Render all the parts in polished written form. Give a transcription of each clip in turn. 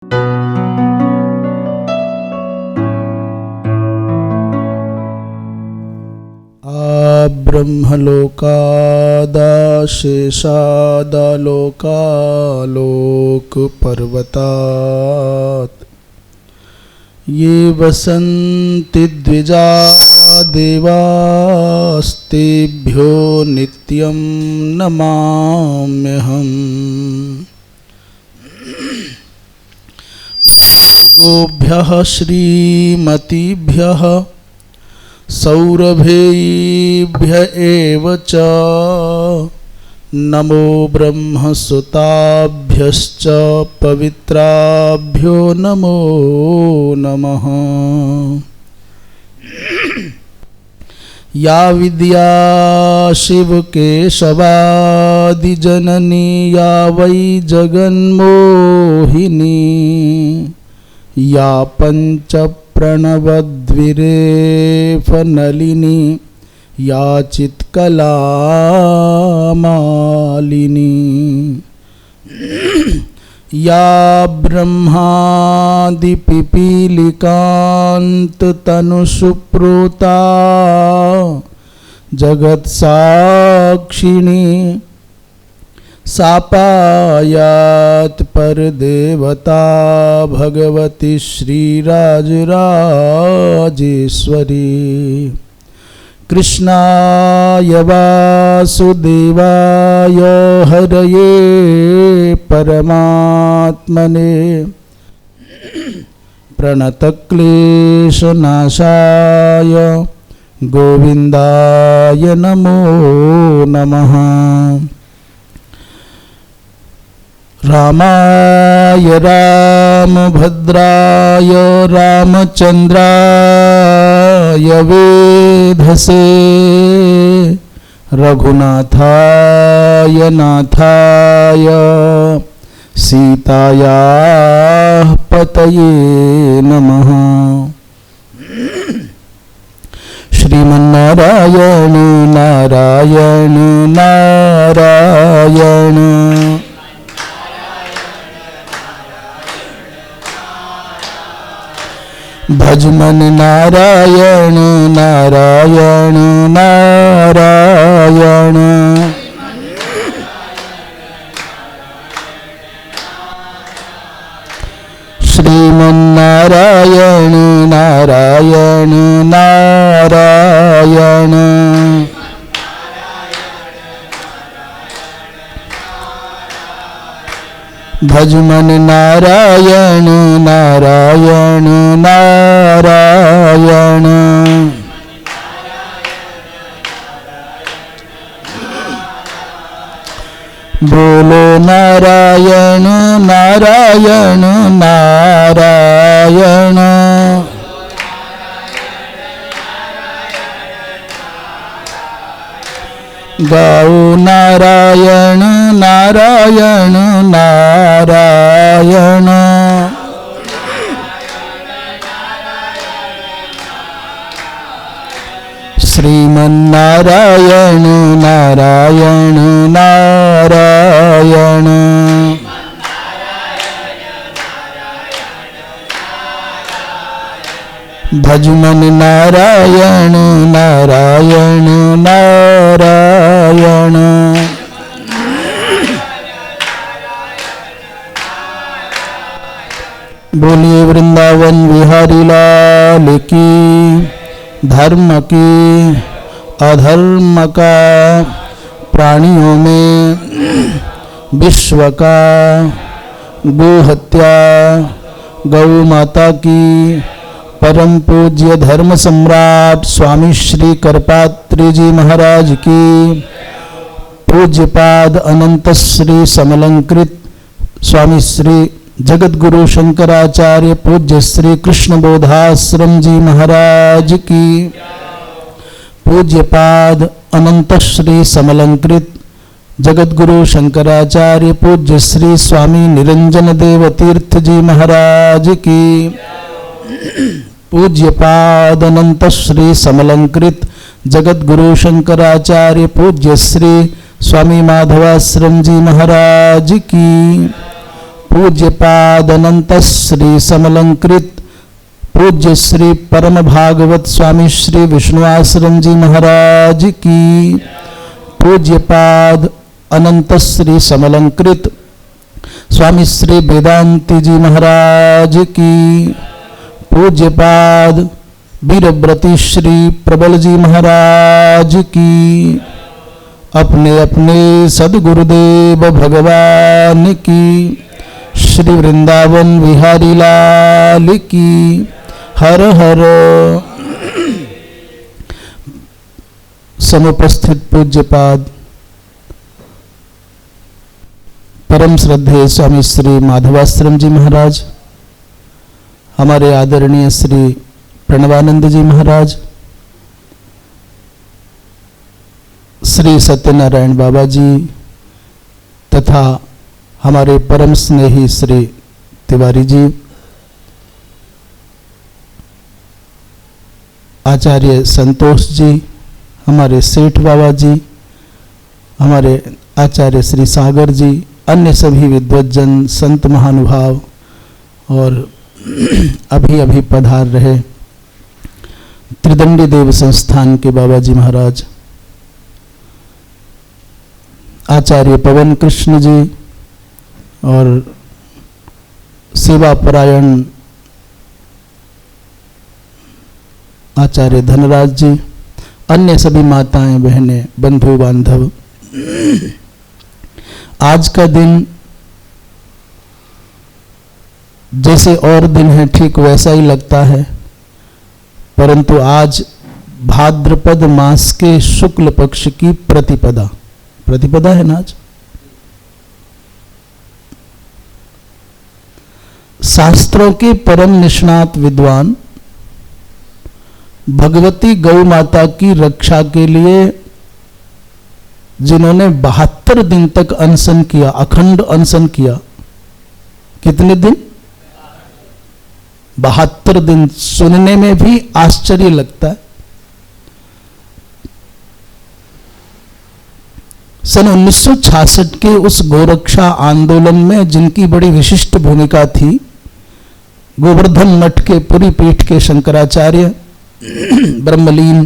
ब्रह्मलोकादाशेषादालोकालोकपर्वतात् ये वसन्ति द्विजा देवास्तेभ्यो नित्यं नमाम्यहम्। गोभ्यः श्रीमतीभ्यः सौरभेभ्य एव च नमो ब्रह्मसुताभ्यश्च पवित्राभ्यो नमो नमः। या विद्या शिवकेशवादिजननी या वै जगन्मोहिनी या पंच प्रणवद्विरेफनलिनी या चित्कलामालिनी या ब्रह्मादिपिपीलिकान्ततनुसुप्रोता जगत्साक्षिणी सापायात् परदेवता भगवती श्रीराजराजेश्वरी। कृष्णाय वासुदेवाय हरये परमात्मने प्रणतक्लेशनाशाय गोविन्दाय नमो नमः। रामाय रामभद्राय रामचन्द्राय वेधसे रघुनाथाय नाथाय सीतायाः पतये नमः। श्रीमन्नारायण नारायण नारायण भजमन नारायण नारायण नारायण श्रीमन्नारायण नारायण नारायण भजमन नारायण नारायण नारायण बोलो नारायण नारायण नारायण गाओ नारायण नारायण नारायण श्रीमन्नारायण नारायण नारायण भजमन नारायण नारायण नारायण बोलिए वृंदावन बिहारी लाल की। धर्म की अधर्म का प्राणियों में विश्व का गो हत्या गौ माता की परम पूज्य धर्म सम्राट स्वामी श्री करपात्री जी महाराज की पूज्यपाद अनंत श्री समलंकृत स्वामी श्री जगत गुरु शंकराचार्य पूज्य श्री कृष्ण बोधाश्रम जी महाराज की पूज्यपाद अनंत श्री समलंकृत जगत गुरु शंकराचार्य पूज्य श्री स्वामी निरंजन देव तीर्थ जी महाराज की पूज्यपाद अनंत श्री समलंकृत जगत गुरु शंकराचार्य पूज्य श्री स्वामी माधवाश्रम जी महाराज की पूज्यपाद अनंत श्री समलंकृत पूज्य श्री परम भागवत स्वामी श्री विष्णु आश्रम जी महाराज की, पूज्यपाद अनंत श्री समलंकृत स्वामी श्री वेदांति जी महाराज की, पूज्यपाद वीरव्रती श्री प्रबल जी महाराज की, अपने अपने सद्गुरुदेव भगवान की, श्री वृंदावन विहारी लाल की, हर हर। समुपस्थित पूज्यपाद परम श्रद्धेय स्वामी श्री माधवाश्रम जी महाराज, हमारे आदरणीय श्री प्रणवानंद जी महाराज, श्री सत्यनारायण बाबा जी तथा हमारे परम स्नेही श्री तिवारी जी, आचार्य संतोष जी, हमारे सेठ बाबा जी, हमारे आचार्य श्री सागर जी, अन्य सभी विद्वज्जन संत महानुभाव और अभी अभी पधार रहे त्रिदंडी देव संस्थान के बाबा जी महाराज, आचार्य पवन कृष्ण जी और सेवा परायण आचार्य धनराज जी, अन्य सभी माताएं बहनें बंधु बांधव, आज का दिन जैसे और दिन है ठीक वैसा ही लगता है, परंतु आज भाद्रपद मास के शुक्ल पक्ष की प्रतिपदा, प्रतिपदा है ना आज। शास्त्रों के परम निष्णात विद्वान भगवती गौ माता की रक्षा के लिए जिन्होंने 72 दिन तक अनशन किया, अखंड अनशन किया, कितने दिन? 72 दिन। सुनने में भी आश्चर्य लगता है। सन 1966 के उस गोरक्षा आंदोलन में जिनकी बड़ी विशिष्ट भूमिका थी, गोवर्धन मठ के पुरी पीठ के शंकराचार्य ब्रह्मलीन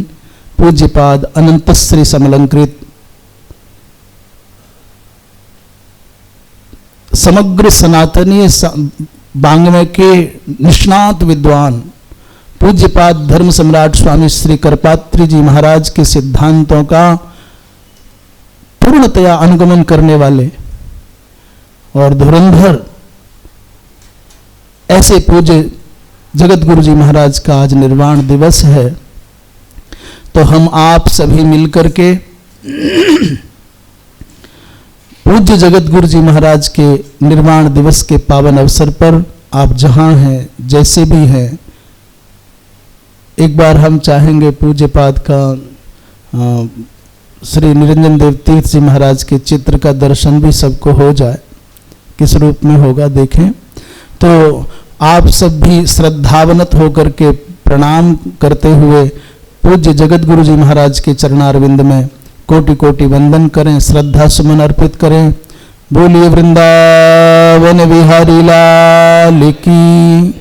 पूज्यपाद अनंत श्री समलंकृत, समग्र सनातनीय वाङ्मय के निष्णात विद्वान पूज्यपाद धर्म सम्राट स्वामी श्री करपात्री जी महाराज के सिद्धांतों का पूर्णतया अनुगमन करने वाले और धुरंधर ऐसे पूज्य जगत गुरु जी महाराज का आज निर्वाण दिवस है, तो हम आप सभी मिलकर के पूज्य जगत गुरु जी महाराज के निर्वाण दिवस के पावन अवसर पर आप जहां हैं, जैसे भी हैं, एक बार हम चाहेंगे पूज्यपाद का श्री निरंजन देव तीर्थ जी महाराज के चित्र का दर्शन भी सबको हो जाए, किस रूप में होगा देखें। तो आप सब भी श्रद्धावनत होकर के प्रणाम करते हुए पूज्य जगत गुरु जी महाराज के चरणारविंद में कोटि कोटि वंदन करें, श्रद्धा सुमन अर्पित करें। बोलिए वृंदावन विहारी लाल की।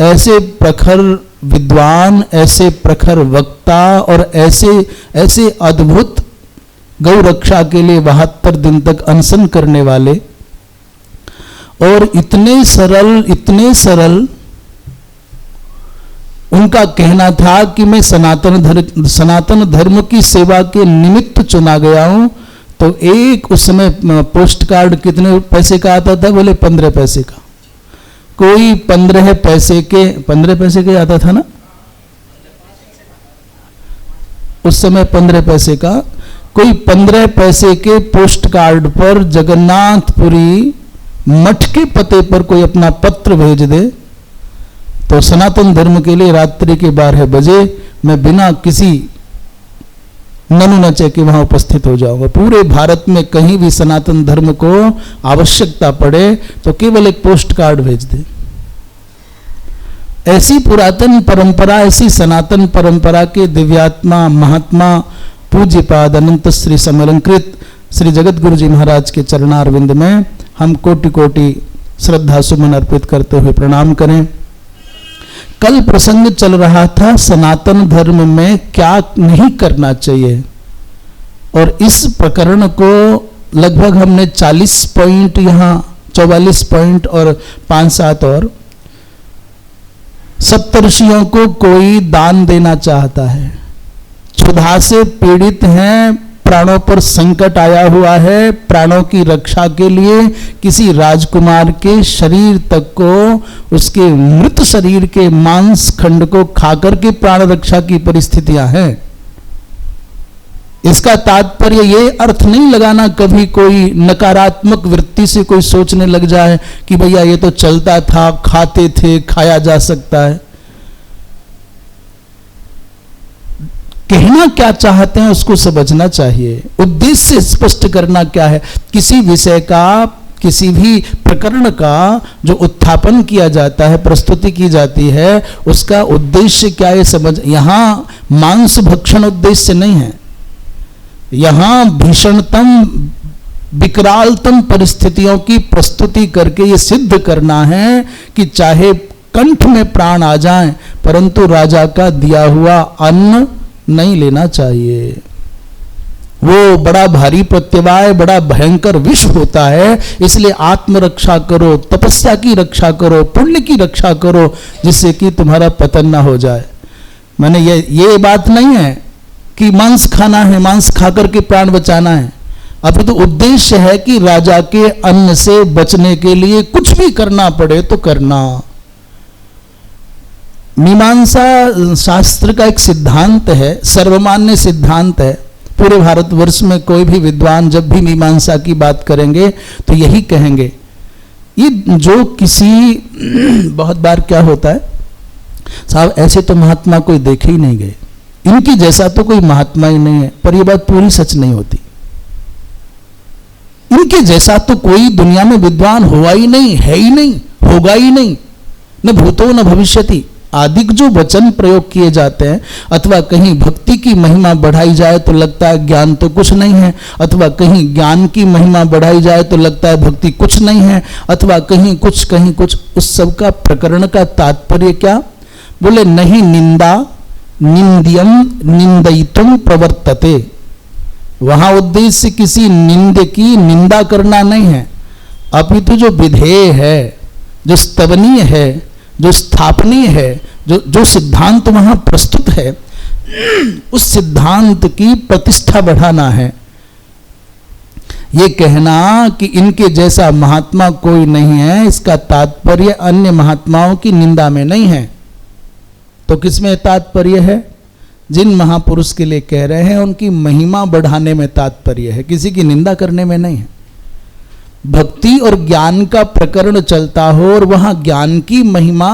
ऐसे प्रखर विद्वान, ऐसे प्रखर वक्ता और ऐसे अद्भुत गौ रक्षा के लिए 72 दिन तक अनशन करने वाले और इतने सरल उनका कहना था कि मैं सनातन धर्म की सेवा के निमित्त चुना गया हूं। तो एक उस समय पोस्ट कार्ड कितने पैसे का आता था? बोले 15 पैसे का। कोई 15 पैसे के आता था ना उस समय, 15 पैसे का। कोई 15 पैसे के पोस्ट कार्ड पर जगन्नाथपुरी मठ के पते पर कोई अपना पत्र भेज दे तो सनातन धर्म के लिए रात्रि के 12 बजे मैं बिना किसी ननु नचे के वहां उपस्थित हो जाऊंगा। पूरे भारत में कहीं भी सनातन धर्म को आवश्यकता पड़े तो केवल एक पोस्ट कार्ड भेज दे। ऐसी पुरातन परंपरा, ऐसी सनातन परंपरा के दिव्यात्मा महात्मा पूज्यपाद अनंत श्री समलंकृत श्री जगत गुरु जी महाराज के चरणारविंद में हम कोटि कोटि श्रद्धा सुमन अर्पित करते हुए प्रणाम करें। कल प्रसंग चल रहा था सनातन धर्म में क्या नहीं करना चाहिए, और इस प्रकरण को लगभग हमने 40 पॉइंट, यहाँ 44 पॉइंट और 5-7 और। सप्तर्षियों को कोई दान देना चाहता है, क्षुधा से पीड़ित हैं, प्राणों पर संकट आया हुआ है, प्राणों की रक्षा के लिए किसी राजकुमार के शरीर तक को, उसके मृत शरीर के मांस खंड को खाकर के प्राण रक्षा की परिस्थितियां हैं। इसका तात्पर्य ये अर्थ नहीं लगाना कभी कोई नकारात्मक वृत्ति से कोई सोचने लग जाए कि भैया ये तो चलता था, खाते थे, खाया जा सकता है। कहना क्या चाहते हैं उसको समझना चाहिए, उद्देश्य स्पष्ट करना क्या है। किसी विषय का, किसी भी प्रकरण का जो उत्थापन किया जाता है, प्रस्तुति की जाती है, उसका उद्देश्य क्या है समझ। यहां मांस भक्षण उद्देश्य नहीं है, यहां भीषणतम विकरालतम परिस्थितियों की प्रस्तुति करके ये सिद्ध करना है कि चाहे कंठ में प्राण आ जाएं, परंतु राजा का दिया हुआ अन्न नहीं लेना चाहिए। वो बड़ा भारी प्रत्यवाय, बड़ा भयंकर विष होता है। इसलिए आत्मरक्षा करो, तपस्या की रक्षा करो, पुण्य की रक्षा करो, जिससे कि तुम्हारा पतन ना हो जाए। मैंने ये बात नहीं है कि मांस खाना है, मांस खाकर के प्राण बचाना है। अब तो उद्देश्य है कि राजा के अन्न से बचने के लिए कुछ भी करना पड़े तो करना। मीमांसा शास्त्र का एक सिद्धांत है, सर्वमान्य सिद्धांत है। पूरे भारतवर्ष में कोई भी विद्वान जब भी मीमांसा की बात करेंगे तो यही कहेंगे। ये जो किसी बहुत बार क्या होता है, साहब ऐसे तो महात्मा कोई देखे ही नहीं गए, इनकी जैसा तो कोई महात्मा ही नहीं है। पर यह बात पूरी सच नहीं होती। इनके जैसा तो कोई दुनिया में विद्वान हुआ ही नहीं, है ही नहीं, होगा ही नहीं, न भूतो न भविष्यति आदि जो वचन प्रयोग किए जाते हैं। अथवा कहीं भक्ति की महिमा बढ़ाई जाए तो लगता है ज्ञान तो कुछ नहीं है, अथवा कहीं ज्ञान की महिमा बढ़ाई जाए तो लगता है भक्ति कुछ नहीं है, अथवा कहीं कुछ। उस सब का प्रकरण का तात्पर्य क्या? बोले नहीं निंदा निंद्यम निंदयितुम प्रवर्तते। वहां उद्देश्य किसी निंद की निंदा करना नहीं है, अपितु जो विधेय है, जो स्तवनीय है, जो स्थापनीय है, जो सिद्धांत वहां प्रस्तुत है, उस सिद्धांत की प्रतिष्ठा बढ़ाना है। ये कहना कि इनके जैसा महात्मा कोई नहीं है, इसका तात्पर्य अन्य महात्माओं की निंदा में नहीं है। तो किसमें तात्पर्य है? जिन महापुरुष के लिए कह रहे हैं उनकी महिमा बढ़ाने में तात्पर्य है, किसी की निंदा करने में नहीं है। भक्ति और ज्ञान का प्रकरण चलता हो और वहां ज्ञान की महिमा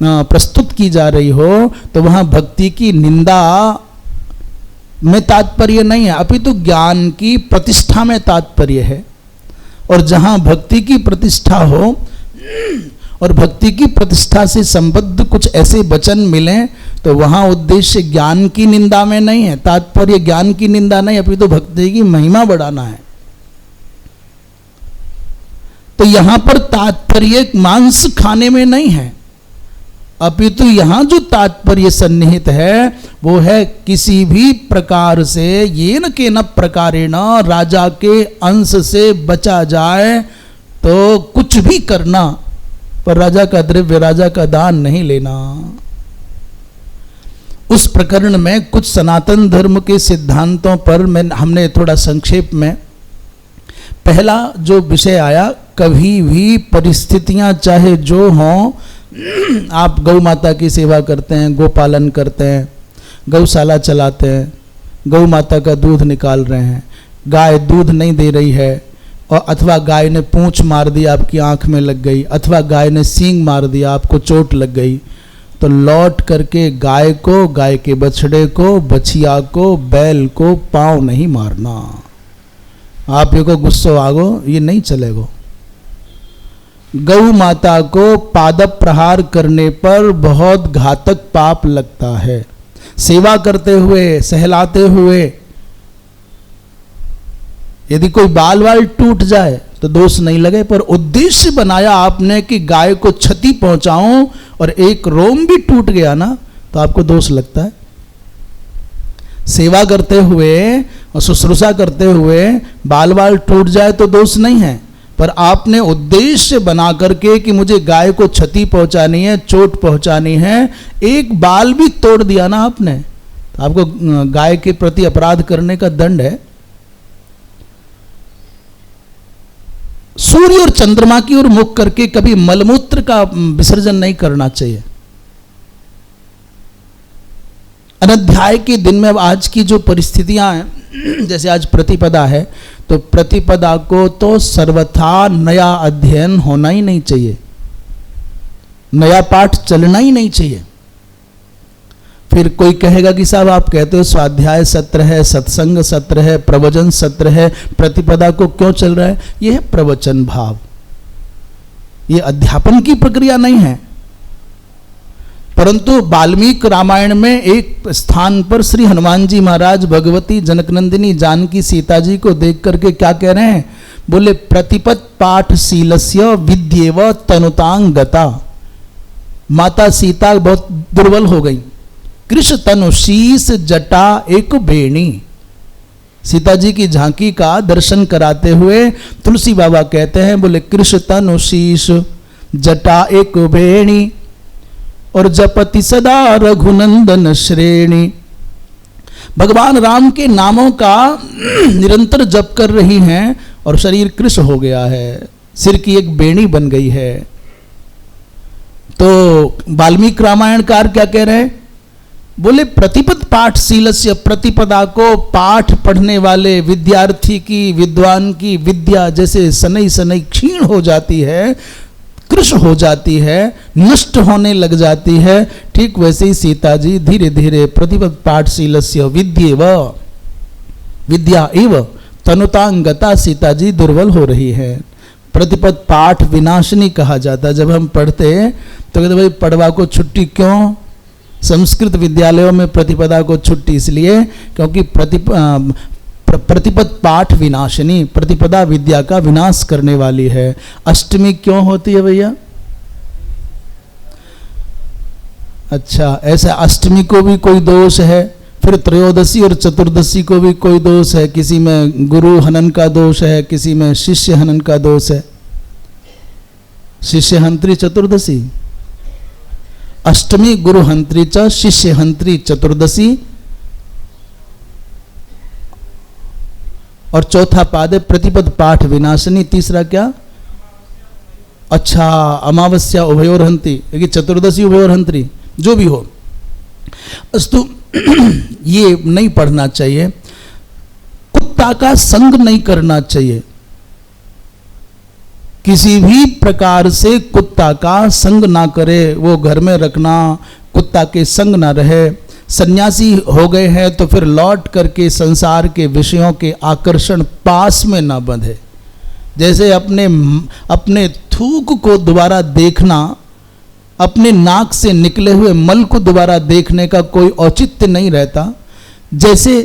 प्रस्तुत की जा रही हो तो वहां भक्ति की निंदा में तात्पर्य नहीं है, अपितु ज्ञान की प्रतिष्ठा में तात्पर्य है। और जहां भक्ति की प्रतिष्ठा हो और भक्ति की प्रतिष्ठा से संबद्ध कुछ ऐसे वचन मिले तो वहां उद्देश्य ज्ञान की निंदा में नहीं है, तात्पर्य ज्ञान की निंदा नहीं, अपितु भक्ति की महिमा बढ़ाना है। तो यहां पर तात्पर्य मांस खाने में नहीं है, अपितु यहां जो तात्पर्य सन्निहित है वो है किसी भी प्रकार से येन केन प्रकारेण राजा के अंश से बचा जाए तो कुछ भी करना, पर राजा का द्रव्य, राजा का दान नहीं लेना। उस प्रकरण में कुछ सनातन धर्म के सिद्धांतों पर हमने थोड़ा संक्षेप में, पहला जो विषय आया, कभी भी परिस्थितियां चाहे जो हों, आप गौ माता की सेवा करते हैं, गोपालन करते हैं, गौशाला चलाते हैं, गौ माता का दूध निकाल रहे हैं, गाय दूध नहीं दे रही है, और अथवा गाय ने पूंछ मार दी, आपकी आंख में लग गई, अथवा गाय ने सींग मार दिया, आपको चोट लग गई, तो लौट करके गाय को, गाय के बछड़े को, बछिया को, बैल को पांव नहीं मारना। आप ये को गुस्सो आगो, ये नहीं चलेगो। गौ माता को पाद प्रहार करने पर बहुत घातक पाप लगता है। सेवा करते हुए, सहलाते हुए यदि कोई बाल वाल टूट जाए तो दोष नहीं लगे, पर उद्देश्य बनाया आपने कि गाय को क्षति पहुंचाऊं और एक रोम भी टूट गया ना, तो आपको दोष लगता है। सेवा करते हुए और शुश्रूषा करते हुए बाल बाल टूट जाए तो दोष नहीं है, पर आपने उद्देश्य बना करके कि मुझे गाय को क्षति पहुंचानी है, चोट पहुंचानी है, एक बाल भी तोड़ दिया ना आपने, तो आपको गाय के प्रति अपराध करने का दंड है। सूर्य और चंद्रमा की ओर मुख करके कभी मलमूत्र का विसर्जन नहीं करना चाहिए। अनध्याय के दिन में अब आज की जो परिस्थितियां हैं, जैसे आज प्रतिपदा है, तो प्रतिपदा को तो सर्वथा नया अध्ययन होना ही नहीं चाहिए, नया पाठ चलना ही नहीं चाहिए। फिर कोई कहेगा कि साहब आप कहते हो स्वाध्याय सत्र है, सत्संग सत्र है, प्रवचन सत्र है, प्रतिपदा को क्यों चल रहा है? यह है प्रवचन भाव, यह अध्यापन की प्रक्रिया नहीं है। परंतु वाल्मीकि रामायण में एक स्थान पर श्री हनुमान जी महाराज भगवती जनकनंदिनी जानकी सीता जी को देख करके क्या कह रहे हैं? बोले प्रतिपत पाठशीलस्य विद्येव तनुतांग गता। माता सीता बहुत दुर्बल हो गई। कृष्ण तनु शीस जटा एक बेणी। सीता जी की झांकी का दर्शन कराते हुए तुलसी बाबा कहते हैं, बोले कृष्ण तनु शीस जटा एक बेणी और जपति सदा रघुनंदन श्रेणी। भगवान राम के नामों का निरंतर जप कर रही हैं और शरीर कृश हो गया है, सिर की एक बेणी बन गई है। तो वाल्मीकि रामायणकार क्या कह रहे हैं? बोले प्रतिपद पाठशीलस्य, प्रतिपदा को पाठ पढ़ने वाले विद्यार्थी की, विद्वान की विद्या जैसे सनई सनई क्षीण हो जाती है, कृश हो जाती है, नष्ट होने लग जाती है, ठीक वैसे ही सीता जी धीरे धीरे प्रतिपद पाठशीलस्य विद्या एव तनुतांगता, सीता जी दुर्बल हो रही है। प्रतिपद पाठ विनाशिनी कहा जाता। जब हम पढ़ते तो कहते भाई पढ़वा को छुट्टी क्यों? संस्कृत विद्यालयों में प्रतिपदा को छुट्टी इसलिए क्योंकि प्रतिपद पाठ विनाशिनी, प्रतिपदा विद्या का विनाश करने वाली है। अष्टमी क्यों होती है भैया? अच्छा, ऐसा अष्टमी को भी कोई दोष है, फिर त्रयोदशी और चतुर्दशी को भी कोई दोष है। किसी में गुरु हनन का दोष है, किसी में शिष्य हनन का दोष है। शिष्य हंत्री चतुर्दशी, अष्टमी गुरु हंत्री च शिष्य हंत्री चतुर्दशी, और चौथा पाद है प्रतिपद पाठ विनाशिनी। तीसरा क्या? अच्छा, अमावस्या उभयोर हंत्री, कि चतुर्दशी उभयोर हंत्री, जो भी हो। अस्तु ये नहीं पढ़ना चाहिए। कुत्ता का संग नहीं करना चाहिए, किसी भी प्रकार से कुत्ता का संग ना करे, वो घर में रखना, कुत्ता के संग ना रहे। सन्यासी हो गए हैं तो फिर लौट करके संसार के विषयों के आकर्षण पास में ना बंधे। जैसे अपने थूक को दोबारा देखना, अपने नाक से निकले हुए मल को दोबारा देखने का कोई औचित्य नहीं रहता, जैसे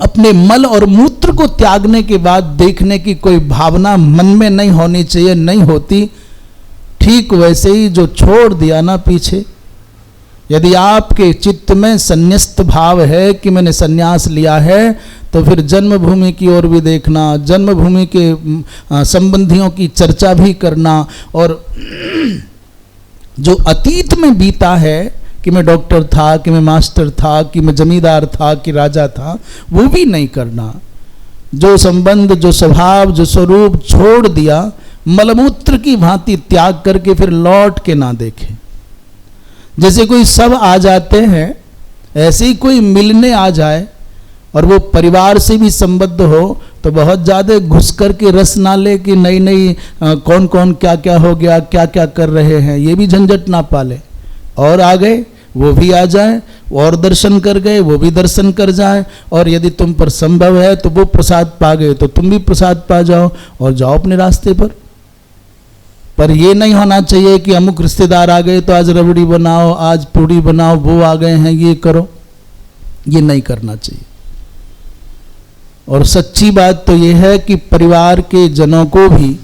अपने मल और मूत्र को त्यागने के बाद देखने की कोई भावना मन में नहीं होनी चाहिए, नहीं होती, ठीक वैसे ही जो छोड़ दिया ना पीछे, यदि आपके चित्त में संन्यस्त भाव है कि मैंने संन्यास लिया है, तो फिर जन्मभूमि की ओर भी देखना, जन्मभूमि के संबंधियों की चर्चा भी करना, और जो अतीत में बीता है कि मैं डॉक्टर था, कि मैं मास्टर था, कि मैं जमींदार था, कि राजा था, वो भी नहीं करना। जो संबंध, जो स्वभाव, जो स्वरूप छोड़ दिया, मलमूत्र की भांति त्याग करके फिर लौट के ना देखे। जैसे कोई सब आ जाते हैं, ऐसे ही कोई मिलने आ जाए और वो परिवार से भी संबद्ध हो, तो बहुत ज़्यादा घुस कर के रस ना ले कि नई नई कौन कौन क्या क्या हो गया, क्या क्या कर रहे हैं, ये भी झंझट ना पाले। और आ गए वो भी आ जाए, और दर्शन कर गए वो भी दर्शन कर जाए, और यदि तुम पर संभव है तो वो प्रसाद पा गए तो तुम भी प्रसाद पा जाओ और जाओ अपने रास्ते पर ये नहीं होना चाहिए कि अमुक रिश्तेदार आ गए तो आज रबड़ी बनाओ, आज पूड़ी बनाओ, वो आ गए हैं ये करो, ये नहीं करना चाहिए। और सच्ची बात तो ये है कि परिवार के जनों को भी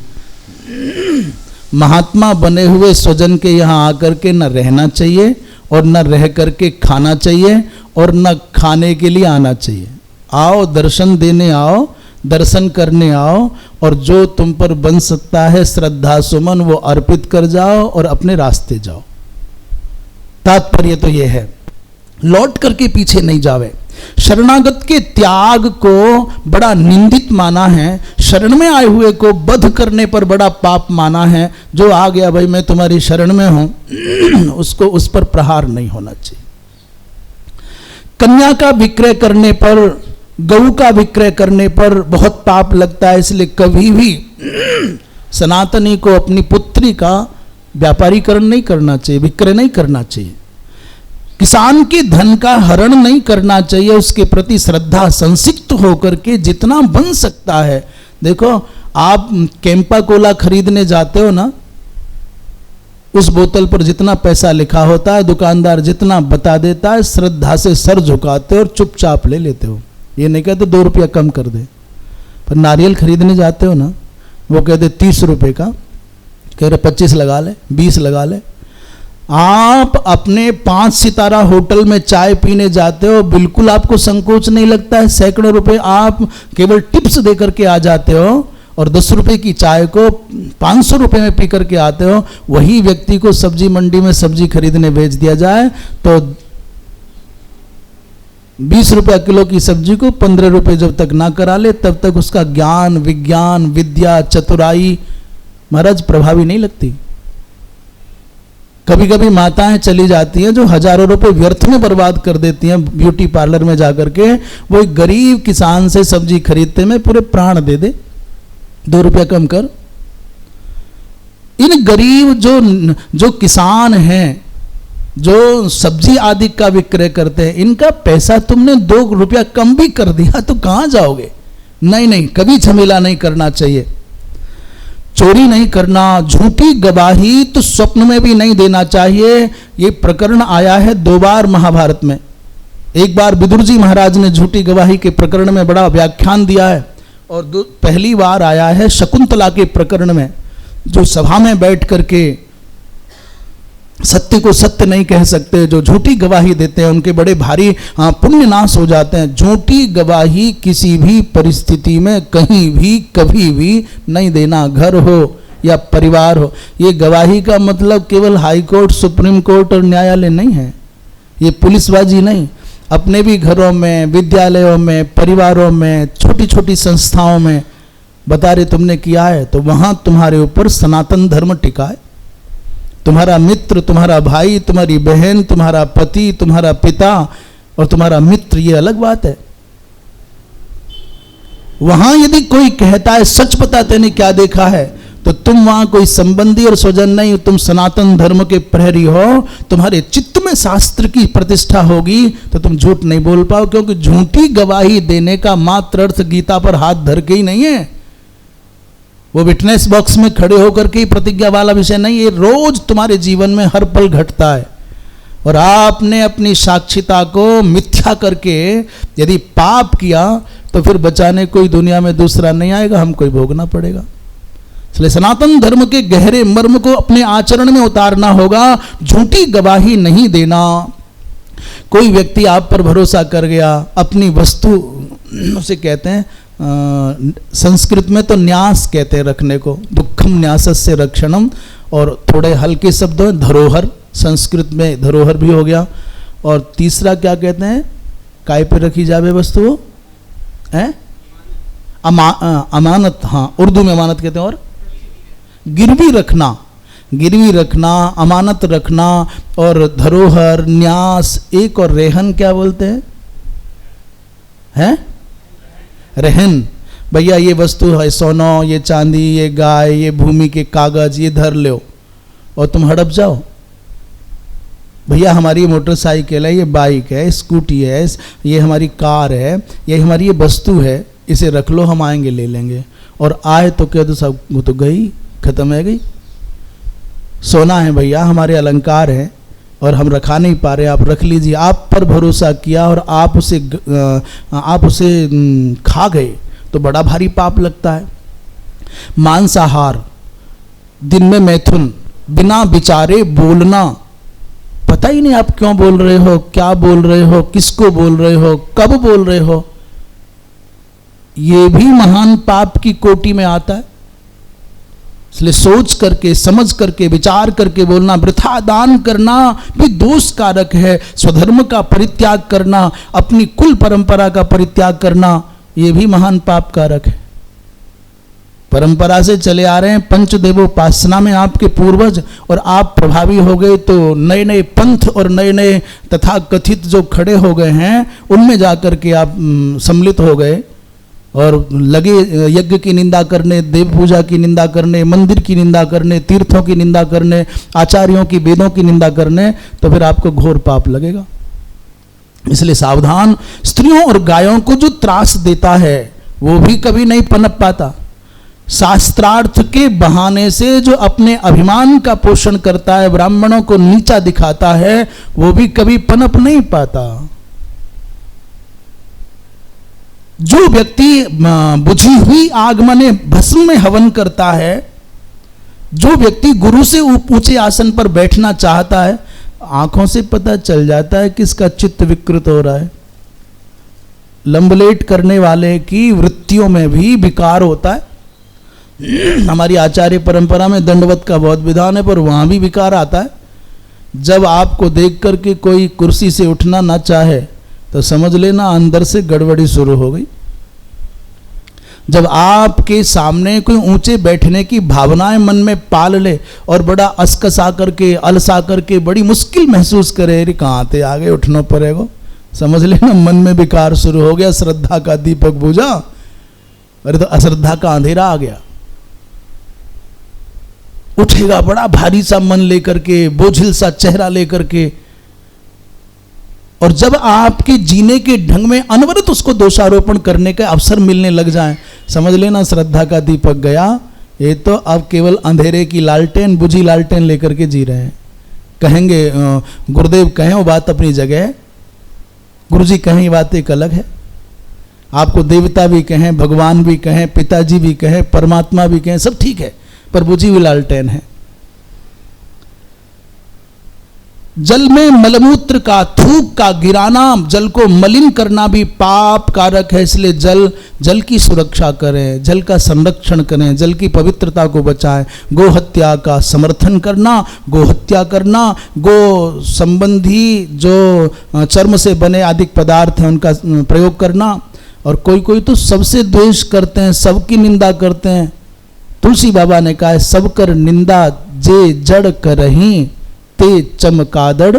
महात्मा बने हुए स्वजन के यहाँ आकर के न रहना चाहिए और न रह करके खाना चाहिए और न खाने के लिए आना चाहिए। आओ, दर्शन देने आओ, दर्शन करने आओ, और जो तुम पर बन सकता है श्रद्धा सुमन वो अर्पित कर जाओ और अपने रास्ते जाओ। तात्पर्य तो ये है, लौट करके पीछे नहीं जावे। शरणागत के त्याग को बड़ा निंदित माना है, शरण में आए हुए को बध करने पर बड़ा पाप माना है। जो आ गया भाई मैं तुम्हारी शरण में हूं उसको उस पर प्रहार नहीं होना चाहिए। कन्या का विक्रय करने पर, गऊ का विक्रय करने पर बहुत पाप लगता है, इसलिए कभी भी सनातनी को अपनी पुत्री का व्यापारीकरण नहीं करना चाहिए, विक्रय नहीं करना चाहिए। किसान के धन का हरण नहीं करना चाहिए, उसके प्रति श्रद्धा संसिक्त होकर के जितना बन सकता है। देखो, आप कैंपा कोला खरीदने जाते हो ना, उस बोतल पर जितना पैसा लिखा होता है दुकानदार जितना बता देता है, श्रद्धा से सर झुकाते हो और चुपचाप ले लेते हो। ये नहीं कहते 2 रुपया कम कर दे। पर नारियल खरीदने जाते हो ना, वो कहते 30 रुपये का, कह रहे 25 लगा ले, 20 लगा ले। आप अपने 5 सितारा होटल में चाय पीने जाते हो, बिल्कुल आपको संकोच नहीं लगता है, सैकड़ों रुपए आप केवल टिप्स दे करके आ जाते हो और 10 रुपए की चाय को 500 रुपए में पी करके आते हो। वही व्यक्ति को सब्जी मंडी में सब्जी खरीदने भेज दिया जाए तो 20 रुपया किलो की सब्जी को 15 रुपए जब तक ना करा ले तब तक उसका ज्ञान, विज्ञान, विद्या, चतुराई महाराज प्रभावी नहीं लगती। कभी कभी माताएं चली जाती हैं जो हजारों रुपए व्यर्थ में बर्बाद कर देती हैं ब्यूटी पार्लर में जाकर के, वो एक गरीब किसान से सब्जी खरीदते में पूरे प्राण दे दे, 2 रुपया कम कर। इन गरीब जो किसान हैं, जो सब्जी आदि का विक्रय करते हैं, इनका पैसा तुमने 2 रुपया कम भी कर दिया तो कहां जाओगे? नहीं, कभी झमेला नहीं करना चाहिए। चोरी नहीं करना, झूठी गवाही तो स्वप्न में भी नहीं देना चाहिए। ये प्रकरण आया है 2 बार महाभारत में। एक बार विदुर जी महाराज ने झूठी गवाही के प्रकरण में बड़ा व्याख्यान दिया है, और पहली बार आया है शकुंतला के प्रकरण में, जो सभा में बैठ करके सत्य को सत्य नहीं कह सकते, जो झूठी गवाही देते हैं उनके बड़े भारी पुण्य नाश हो जाते हैं। झूठी गवाही किसी भी परिस्थिति में कहीं भी कभी भी नहीं देना, घर हो या परिवार हो। ये गवाही का मतलब केवल हाई कोर्ट, सुप्रीम कोर्ट और न्यायालय नहीं है, ये पुलिसबाजी नहीं। अपने भी घरों में, विद्यालयों में, परिवारों में, छोटी छोटी संस्थाओं में बता रहे तुमने किया है तो वहां तुम्हारे ऊपर सनातन धर्म टिका है। तुम्हारा मित्र, तुम्हारा भाई, तुम्हारी बहन, तुम्हारा पति, तुम्हारा पिता और तुम्हारा मित्र, ये अलग बात है। वहां यदि कोई कहता है सच बताते नहीं क्या देखा है, तो तुम वहां कोई संबंधी और स्वजन नहीं, तुम सनातन धर्म के प्रहरी हो। तुम्हारे चित्त में शास्त्र की प्रतिष्ठा होगी तो तुम झूठ नहीं बोल पाओ, क्योंकि झूठी गवाही देने का मात्र अर्थ गीता पर हाथ धर के ही नहीं है, वो विटनेस बॉक्स में खड़े होकर के प्रतिज्ञा वाला विषय नहीं। ये रोज तुम्हारे जीवन में हर पल घटता है, और आपने अपनी साक्षिता को मिथ्या करके यदि पाप किया तो फिर बचाने कोई दुनिया में दूसरा नहीं आएगा, हमको ही भोगना पड़ेगा। इसलिए सनातन धर्म के गहरे मर्म को अपने आचरण में उतारना होगा। झूठी गवाही नहीं देना। कोई व्यक्ति आप पर भरोसा कर गया, अपनी वस्तु, उसे कहते हैं संस्कृत में तो न्यास कहते हैं रखने को, दुखम न्यासस्य रक्षणम, और थोड़े हल्के शब्दों में धरोहर, संस्कृत में धरोहर भी हो गया। और तीसरा क्या कहते हैं, काय पे रखी जावे वस्तु है अमानत, हाँ उर्दू में अमानत कहते हैं, और गिरवी रखना, गिरवी रखना, अमानत रखना, और धरोहर, न्यास, एक और रेहन क्या बोलते हैं? रहन। भैया ये वस्तु है, सोना, ये चांदी, ये गाय, ये भूमि के कागज, ये धर लो और तुम हड़प जाओ। भैया हमारी मोटरसाइकिल है, ये बाइक है, स्कूटी है, ये हमारी कार है, ये हमारी ये वस्तु है, इसे रख लो, हम आएंगे ले लेंगे। और आए तो क्या, तो सब वो तो गई, खत्म है गई। सोना है भैया, हमारे अलंकार है और हम रखा नहीं पा रहे, आप रख लीजिए। आप पर भरोसा किया और आप उसे खा गए तो बड़ा भारी पाप लगता है। मांसाहार, दिन में मैथुन, बिना विचारे बोलना, पता ही नहीं आप क्यों बोल रहे हो, क्या बोल रहे हो, किसको बोल रहे हो, कब बोल रहे हो, ये भी महान पाप की कोटि में आता है। इसलिए सोच करके, समझ करके, विचार करके बोलना। वृथा दान करना भी दोष कारक है। स्वधर्म का परित्याग करना, अपनी कुल परंपरा का परित्याग करना, ये भी महान पाप कारक है। परंपरा से चले आ रहे हैं पंचदेवोपासना में आपके पूर्वज, और आप प्रभावी हो गए तो नए नए पंथ और नए नए तथा कथित जो खड़े हो गए हैं उनमें जाकर के आप सम्मिलित हो गए और लगे यज्ञ की निंदा करने, देव पूजा की निंदा करने, मंदिर की निंदा करने, तीर्थों की निंदा करने, आचार्यों की, वेदों की निंदा करने, तो फिर आपको घोर पाप लगेगा। इसलिए सावधान। स्त्रियों और गायों को जो त्रास देता है वो भी कभी नहीं पनप पाता। शास्त्रार्थ के बहाने से जो अपने अभिमान का पोषण करता है, ब्राह्मणों को नीचा दिखाता है, वो भी कभी पनप नहीं पाता। जो व्यक्ति बुझी हुई आग माने भस्म में हवन करता है, जो व्यक्ति गुरु से ऊंचे आसन पर बैठना चाहता है, आंखों से पता चल जाता है किसका चित्त विकृत हो रहा है। लंबलेट करने वाले की वृत्तियों में भी विकार होता है। हमारी आचार्य परंपरा में दंडवत का बहुत विधान है, पर वहां भी विकार आता है। जब आपको देख करके कोई कुर्सी से उठना ना चाहे तो समझ लेना अंदर से गड़बड़ी शुरू हो गई। जब आपके सामने कोई ऊंचे बैठने की भावनाएं मन में पाल ले और बड़ा असकसा करके, अलसा करके, बड़ी मुश्किल महसूस करे, अरे कहाँ थे आगे उठना पड़ेगा, समझ लेना मन में विकार शुरू हो गया। श्रद्धा का दीपक बुझा, अरे तो अश्रद्धा का अंधेरा आ गया। उठेगा बड़ा भारी सा मन लेकर के, बोझिल सा चेहरा लेकर के, और जब आपके जीने के ढंग में अनवरत उसको दोषारोपण करने का अवसर मिलने लग जाए, समझ लेना श्रद्धा का दीपक गया। ये तो अब केवल अंधेरे की लालटेन, बुझी लालटेन लेकर के जी रहे हैं। कहेंगे गुरुदेव कहें वो बात अपनी जगह है, गुरुजी कहें ये बात एक अलग है। आपको देवता भी कहें, भगवान भी कहें, पिताजी भी कहें, परमात्मा भी कहें, सब ठीक है, पर बुझी हुई लालटेन है। जल में मलमूत्र का, थूक का गिराना, जल को मलिन करना भी पाप कारक है। इसलिए जल की सुरक्षा करें, जल का संरक्षण करें, जल की पवित्रता को बचाएं। गो हत्या का समर्थन करना, गो हत्या करना, गो संबंधी जो चर्म से बने अधिक पदार्थ हैं उनका प्रयोग करना। और कोई कोई तो सबसे द्वेष करते हैं, सबकी निंदा करते हैं। तुलसी बाबा ने कहा है, सब कर निंदा जे जड़ करही, ते चमकादड़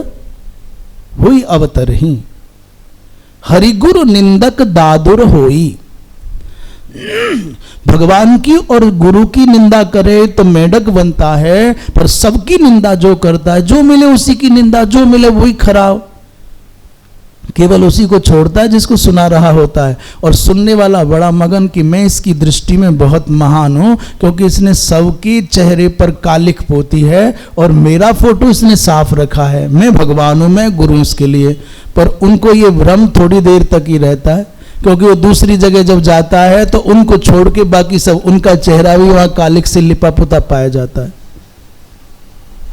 हुई अवतरही, हरिगुरु निंदक दादुर होई। भगवान की और गुरु की निंदा करे तो मेढक बनता है, पर सबकी निंदा जो करता है, जो मिले उसी की निंदा, जो मिले वही खराब, केवल उसी को छोड़ता है जिसको सुना रहा होता है। और सुनने वाला बड़ा मगन कि मैं इसकी दृष्टि में बहुत महान हूं, क्योंकि इसने सबके चेहरे पर कालिख पोती है और मेरा फोटो इसने साफ रखा है। मैं भगवान हूं, मैं गुरु इसके लिए। पर उनको ये भ्रम थोड़ी देर तक ही रहता है, क्योंकि वो दूसरी जगह जब जाता है तो उनको छोड़ के बाकी सब, उनका चेहरा भी वहां कालिख से लिपा पुता पाया जाता है।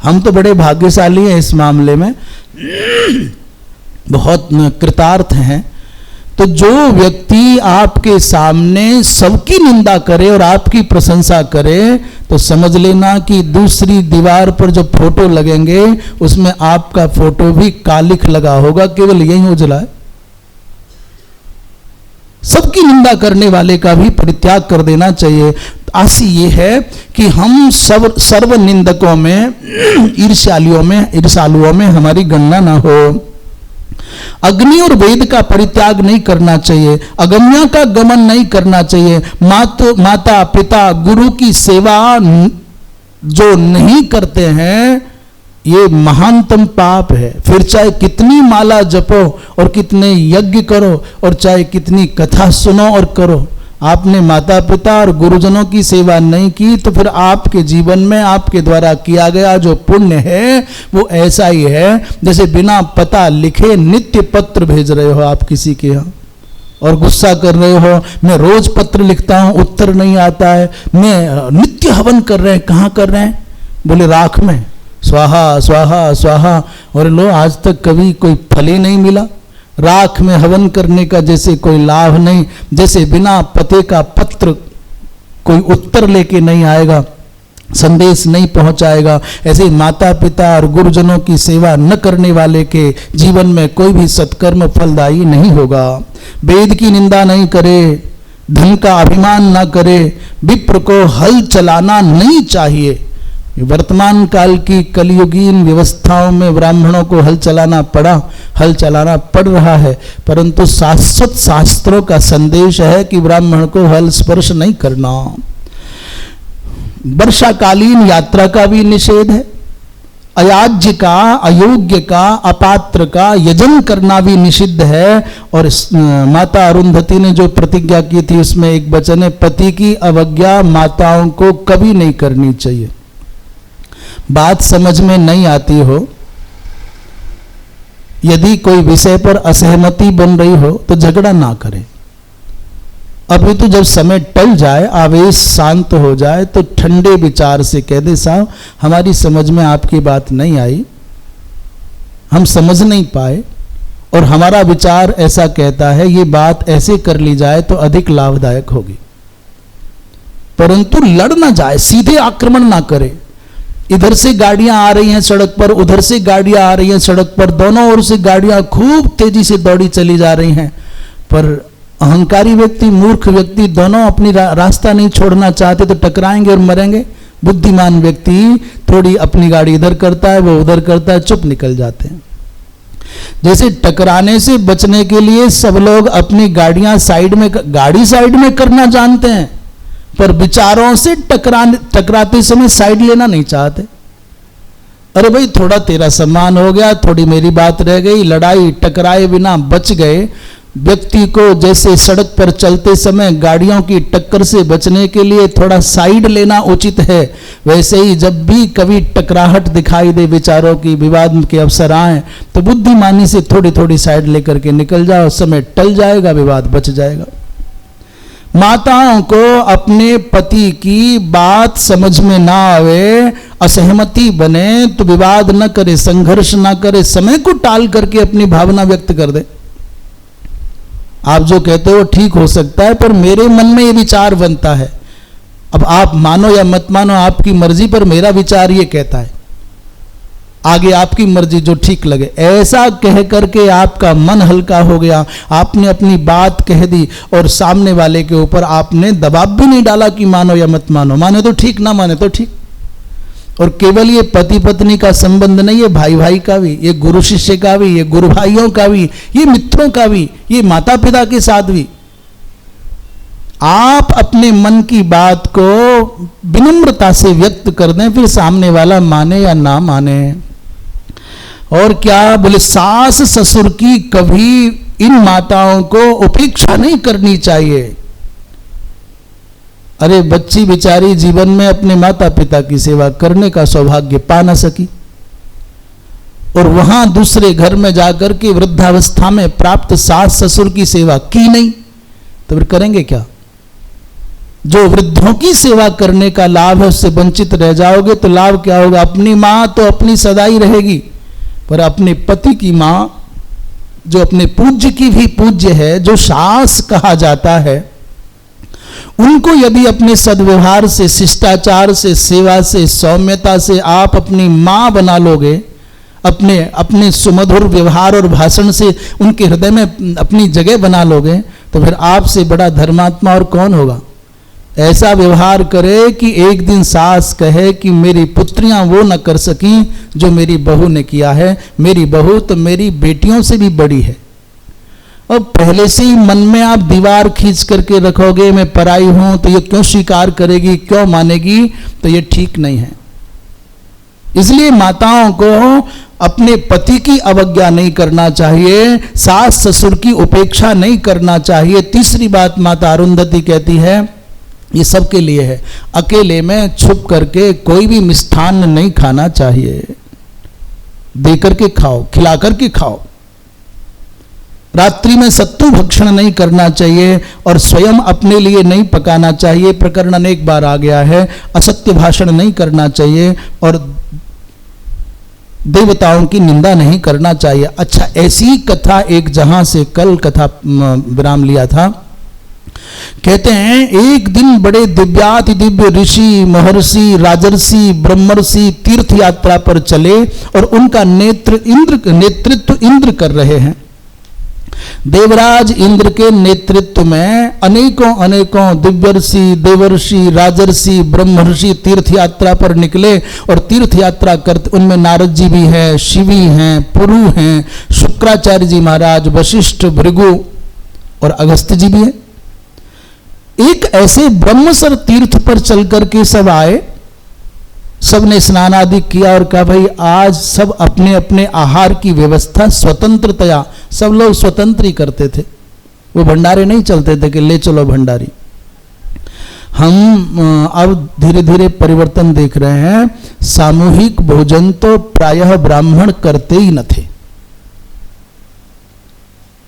हम तो बड़े भाग्यशाली हैं इस मामले में, बहुत कृतार्थ हैं। तो जो व्यक्ति आपके सामने सबकी निंदा करे और आपकी प्रशंसा करे, तो समझ लेना कि दूसरी दीवार पर जो फोटो लगेंगे उसमें आपका फोटो भी कालिख लगा होगा, केवल यही उजला है। सबकी निंदा करने वाले का भी परित्याग कर देना चाहिए। आशी ये है कि हम सब सर्व निंदकों में, ईर्ष्यालुओं में हमारी गणना ना हो। अग्नि और वेद का परित्याग नहीं करना चाहिए, अगम्या का गमन नहीं करना चाहिए। माता पिता गुरु की सेवा जो नहीं करते हैं, ये महानतम पाप है। फिर चाहे कितनी माला जपो और कितने यज्ञ करो और चाहे कितनी कथा सुनो और करो, आपने माता पिता और गुरुजनों की सेवा नहीं की तो फिर आपके जीवन में आपके द्वारा किया गया जो पुण्य है वो ऐसा ही है जैसे बिना पता लिखे नित्य पत्र भेज रहे हो आप किसी के यहाँ। और गुस्सा कर रहे हो, मैं रोज पत्र लिखता हूं उत्तर नहीं आता है, मैं नित्य हवन कर रहे हैं, कहां कर रहे हैं? बोले राख में, स्वाहा स्वाहा स्वाहा। और लो आज तक कभी कोई फल ही नहीं मिला। राख में हवन करने का जैसे कोई लाभ नहीं, जैसे बिना पते का पत्र कोई उत्तर लेके नहीं आएगा, संदेश नहीं पहुंचाएगा, ऐसे माता पिता और गुरुजनों की सेवा न करने वाले के जीवन में कोई भी सत्कर्म फलदायी नहीं होगा। वेद की निंदा नहीं करे, धन का अभिमान ना करे, विप्र को हल चलाना नहीं चाहिए। वर्तमान काल की कलयुगीन व्यवस्थाओं में ब्राह्मणों को हल चलाना पड़ रहा है, परंतु शाश्वत शास्त्रों का संदेश है कि ब्राह्मण को हल स्पर्श नहीं करना। वर्षाकालीन यात्रा का भी निषेध है, अयाज्य का, अयोग्य का, अपात्र का यजन करना भी निषिद्ध है। और माता अरुंधति ने जो प्रतिज्ञा की थी उसमें एक वचन है, पति की अवज्ञा माताओं को कभी नहीं करनी चाहिए। बात समझ में नहीं आती हो, यदि कोई विषय पर असहमति बन रही हो तो झगड़ा ना करें। अभी तो जब समय टल जाए, आवेश शांत हो जाए, तो ठंडे विचार से कह दे, साहब हमारी समझ में आपकी बात नहीं आई, हम समझ नहीं पाए और हमारा विचार ऐसा कहता है, ये बात ऐसे कर ली जाए तो अधिक लाभदायक होगी। परंतु लड़ ना जाए, सीधे आक्रमण ना करे। इधर से गाड़ियां आ रही हैं सड़क पर, उधर से गाड़ियां आ रही हैं सड़क पर, दोनों ओर से गाड़ियां खूब तेजी से दौड़ी चली जा रही हैं, पर अहंकारी व्यक्ति, मूर्ख व्यक्ति दोनों अपनी रास्ता नहीं छोड़ना चाहते तो टकराएंगे और मरेंगे। बुद्धिमान व्यक्ति थोड़ी अपनी गाड़ी इधर करता है, वो उधर करता है, चुप निकल जाते हैं। जैसे टकराने से बचने के लिए सब लोग अपनी गाड़ियां गाड़ी साइड में करना जानते हैं, पर विचारों से टकराते समय साइड लेना नहीं चाहते। अरे भाई थोड़ा तेरा सम्मान हो गया, थोड़ी मेरी बात रह गई, लड़ाई टकराए बिना बच गए। व्यक्ति को जैसे सड़क पर चलते समय गाड़ियों की टक्कर से बचने के लिए थोड़ा साइड लेना उचित है, वैसे ही जब भी कभी टकराहट दिखाई दे, विचारों की, विवाद के अवसर आए, तो बुद्धिमानी से थोड़ी थोड़ी साइड लेकर के निकल जाओ, समय टल जाएगा, विवाद बच जाएगा। माताओं को अपने पति की बात समझ में ना आवे, असहमति बने तो विवाद न करे, संघर्ष ना करे, समय को टाल करके अपनी भावना व्यक्त कर दे। आप जो कहते हो ठीक हो सकता है, पर मेरे मन में ये विचार बनता है। अब आप मानो या मत मानो, आपकी मर्जी, पर मेरा विचार ये कहता है, आगे आपकी मर्जी, जो ठीक लगे। ऐसा कह करके आपका मन हल्का हो गया, आपने अपनी बात कह दी और सामने वाले के ऊपर आपने दबाव भी नहीं डाला कि मानो या मत मानो, माने तो ठीक, ना माने तो ठीक। और केवल ये पति पत्नी का संबंध नहीं है, भाई भाई का भी, ये गुरु शिष्य का भी, ये गुरु भाइयों का भी, ये मित्रों का भी, ये माता पिता के साथ भी। आप अपने मन की बात को विनम्रता से व्यक्त कर दें, फिर सामने वाला माने या ना माने। और क्या बोले, सास ससुर की कभी इन माताओं को उपेक्षा नहीं करनी चाहिए। अरे बच्ची बेचारी जीवन में अपने माता पिता की सेवा करने का सौभाग्य पा न सकी, और वहां दूसरे घर में जाकर के वृद्धावस्था में प्राप्त सास ससुर की सेवा की नहीं, तो फिर करेंगे क्या? जो वृद्धों की सेवा करने का लाभ है उससे वंचित रह जाओगे तो लाभ क्या होगा? अपनी मां तो अपनी सदाई रहेगी, पर अपने पति की मां, जो अपने पूज्य की भी पूज्य है, जो सास कहा जाता है, उनको यदि अपने सद्व्यवहार से, शिष्टाचार से, सेवा से, सौम्यता से आप अपनी मां बना लोगे, अपने सुमधुर व्यवहार और भाषण से उनके हृदय में अपनी जगह बना लोगे, तो फिर आपसे बड़ा धर्मात्मा और कौन होगा? ऐसा व्यवहार करे कि एक दिन सास कहे कि मेरी पुत्रियां वो न कर सकी जो मेरी बहू ने किया है, मेरी बहू तो मेरी बेटियों से भी बड़ी है। और पहले से ही मन में आप दीवार खींच करके रखोगे, मैं पराई हूं तो ये क्यों स्वीकार करेगी, क्यों मानेगी, तो ये ठीक नहीं है। इसलिए माताओं को अपने पति की अवज्ञा नहीं करना चाहिए, सास ससुर की उपेक्षा नहीं करना चाहिए। तीसरी बात माता अरुंधति कहती है, ये सबके लिए है, अकेले में छुप करके कोई भी मिष्ठान्न नहीं खाना चाहिए, दे करके खाओ, खिला करके खाओ। रात्रि में सत्तू भक्षण नहीं करना चाहिए और स्वयं अपने लिए नहीं पकाना चाहिए। प्रकरण अनेक बार आ गया है। असत्य भाषण नहीं करना चाहिए और देवताओं की निंदा नहीं करना चाहिए। अच्छा, ऐसी कथा एक जहां से कल कथा विराम लिया था। कहते हैं एक दिन बड़े दिव्याति दिव्य ऋषि, महर्षि, राजर्षि, ब्रह्मर्षि तीर्थ यात्रा पर चले और उनका नेतृत्व इंद्र कर रहे हैं। देवराज इंद्र के नेतृत्व में अनेकों दिव्यर्षि, देवर्षि, राजर्षि, ब्रह्मर्षि तीर्थ यात्रा पर निकले और तीर्थ यात्रा करते उनमें नारद जी भी हैं, शिवी हैं, पुरु हैं, शुक्राचार्य जी महाराज, वशिष्ठ, भृगु और अगस्त्य जी भी हैं। एक ऐसे ब्रह्मसर तीर्थ पर चल करके सब आए, सबने स्नान आदि किया और कहा भाई आज सब अपने अपने आहार की व्यवस्था स्वतंत्रतया, सब लोग स्वतंत्र ही करते थे। वो भंडारे नहीं चलते थे कि ले चलो भंडारी। हम अब धीरे धीरे परिवर्तन देख रहे हैं। सामूहिक भोजन तो प्रायः ब्राह्मण करते ही न थे।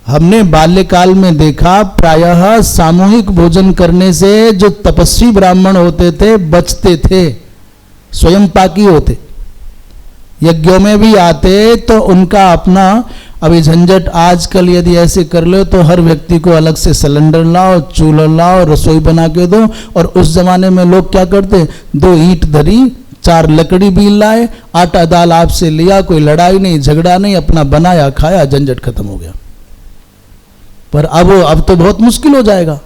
हमने बाल्यकाल में देखा प्रायः सामूहिक भोजन करने से जो तपस्वी ब्राह्मण होते थे बचते थे, स्वयं पाकी होते। यज्ञों में भी आते तो उनका अपना, अभी झंझट आजकल यदि ऐसे कर लो तो हर व्यक्ति को अलग से सिलेंडर लाओ, चूल्हा लाओ, रसोई बना के दो। और उस जमाने में लोग क्या करते, 2 ईंट धरी, 4 लकड़ी बीन लाए, आटा दाल आपसे लिया, कोई लड़ाई नहीं झगड़ा नहीं, अपना बनाया खाया, झंझट खत्म हो गया। पर अब तो बहुत मुश्किल हो जाएगा।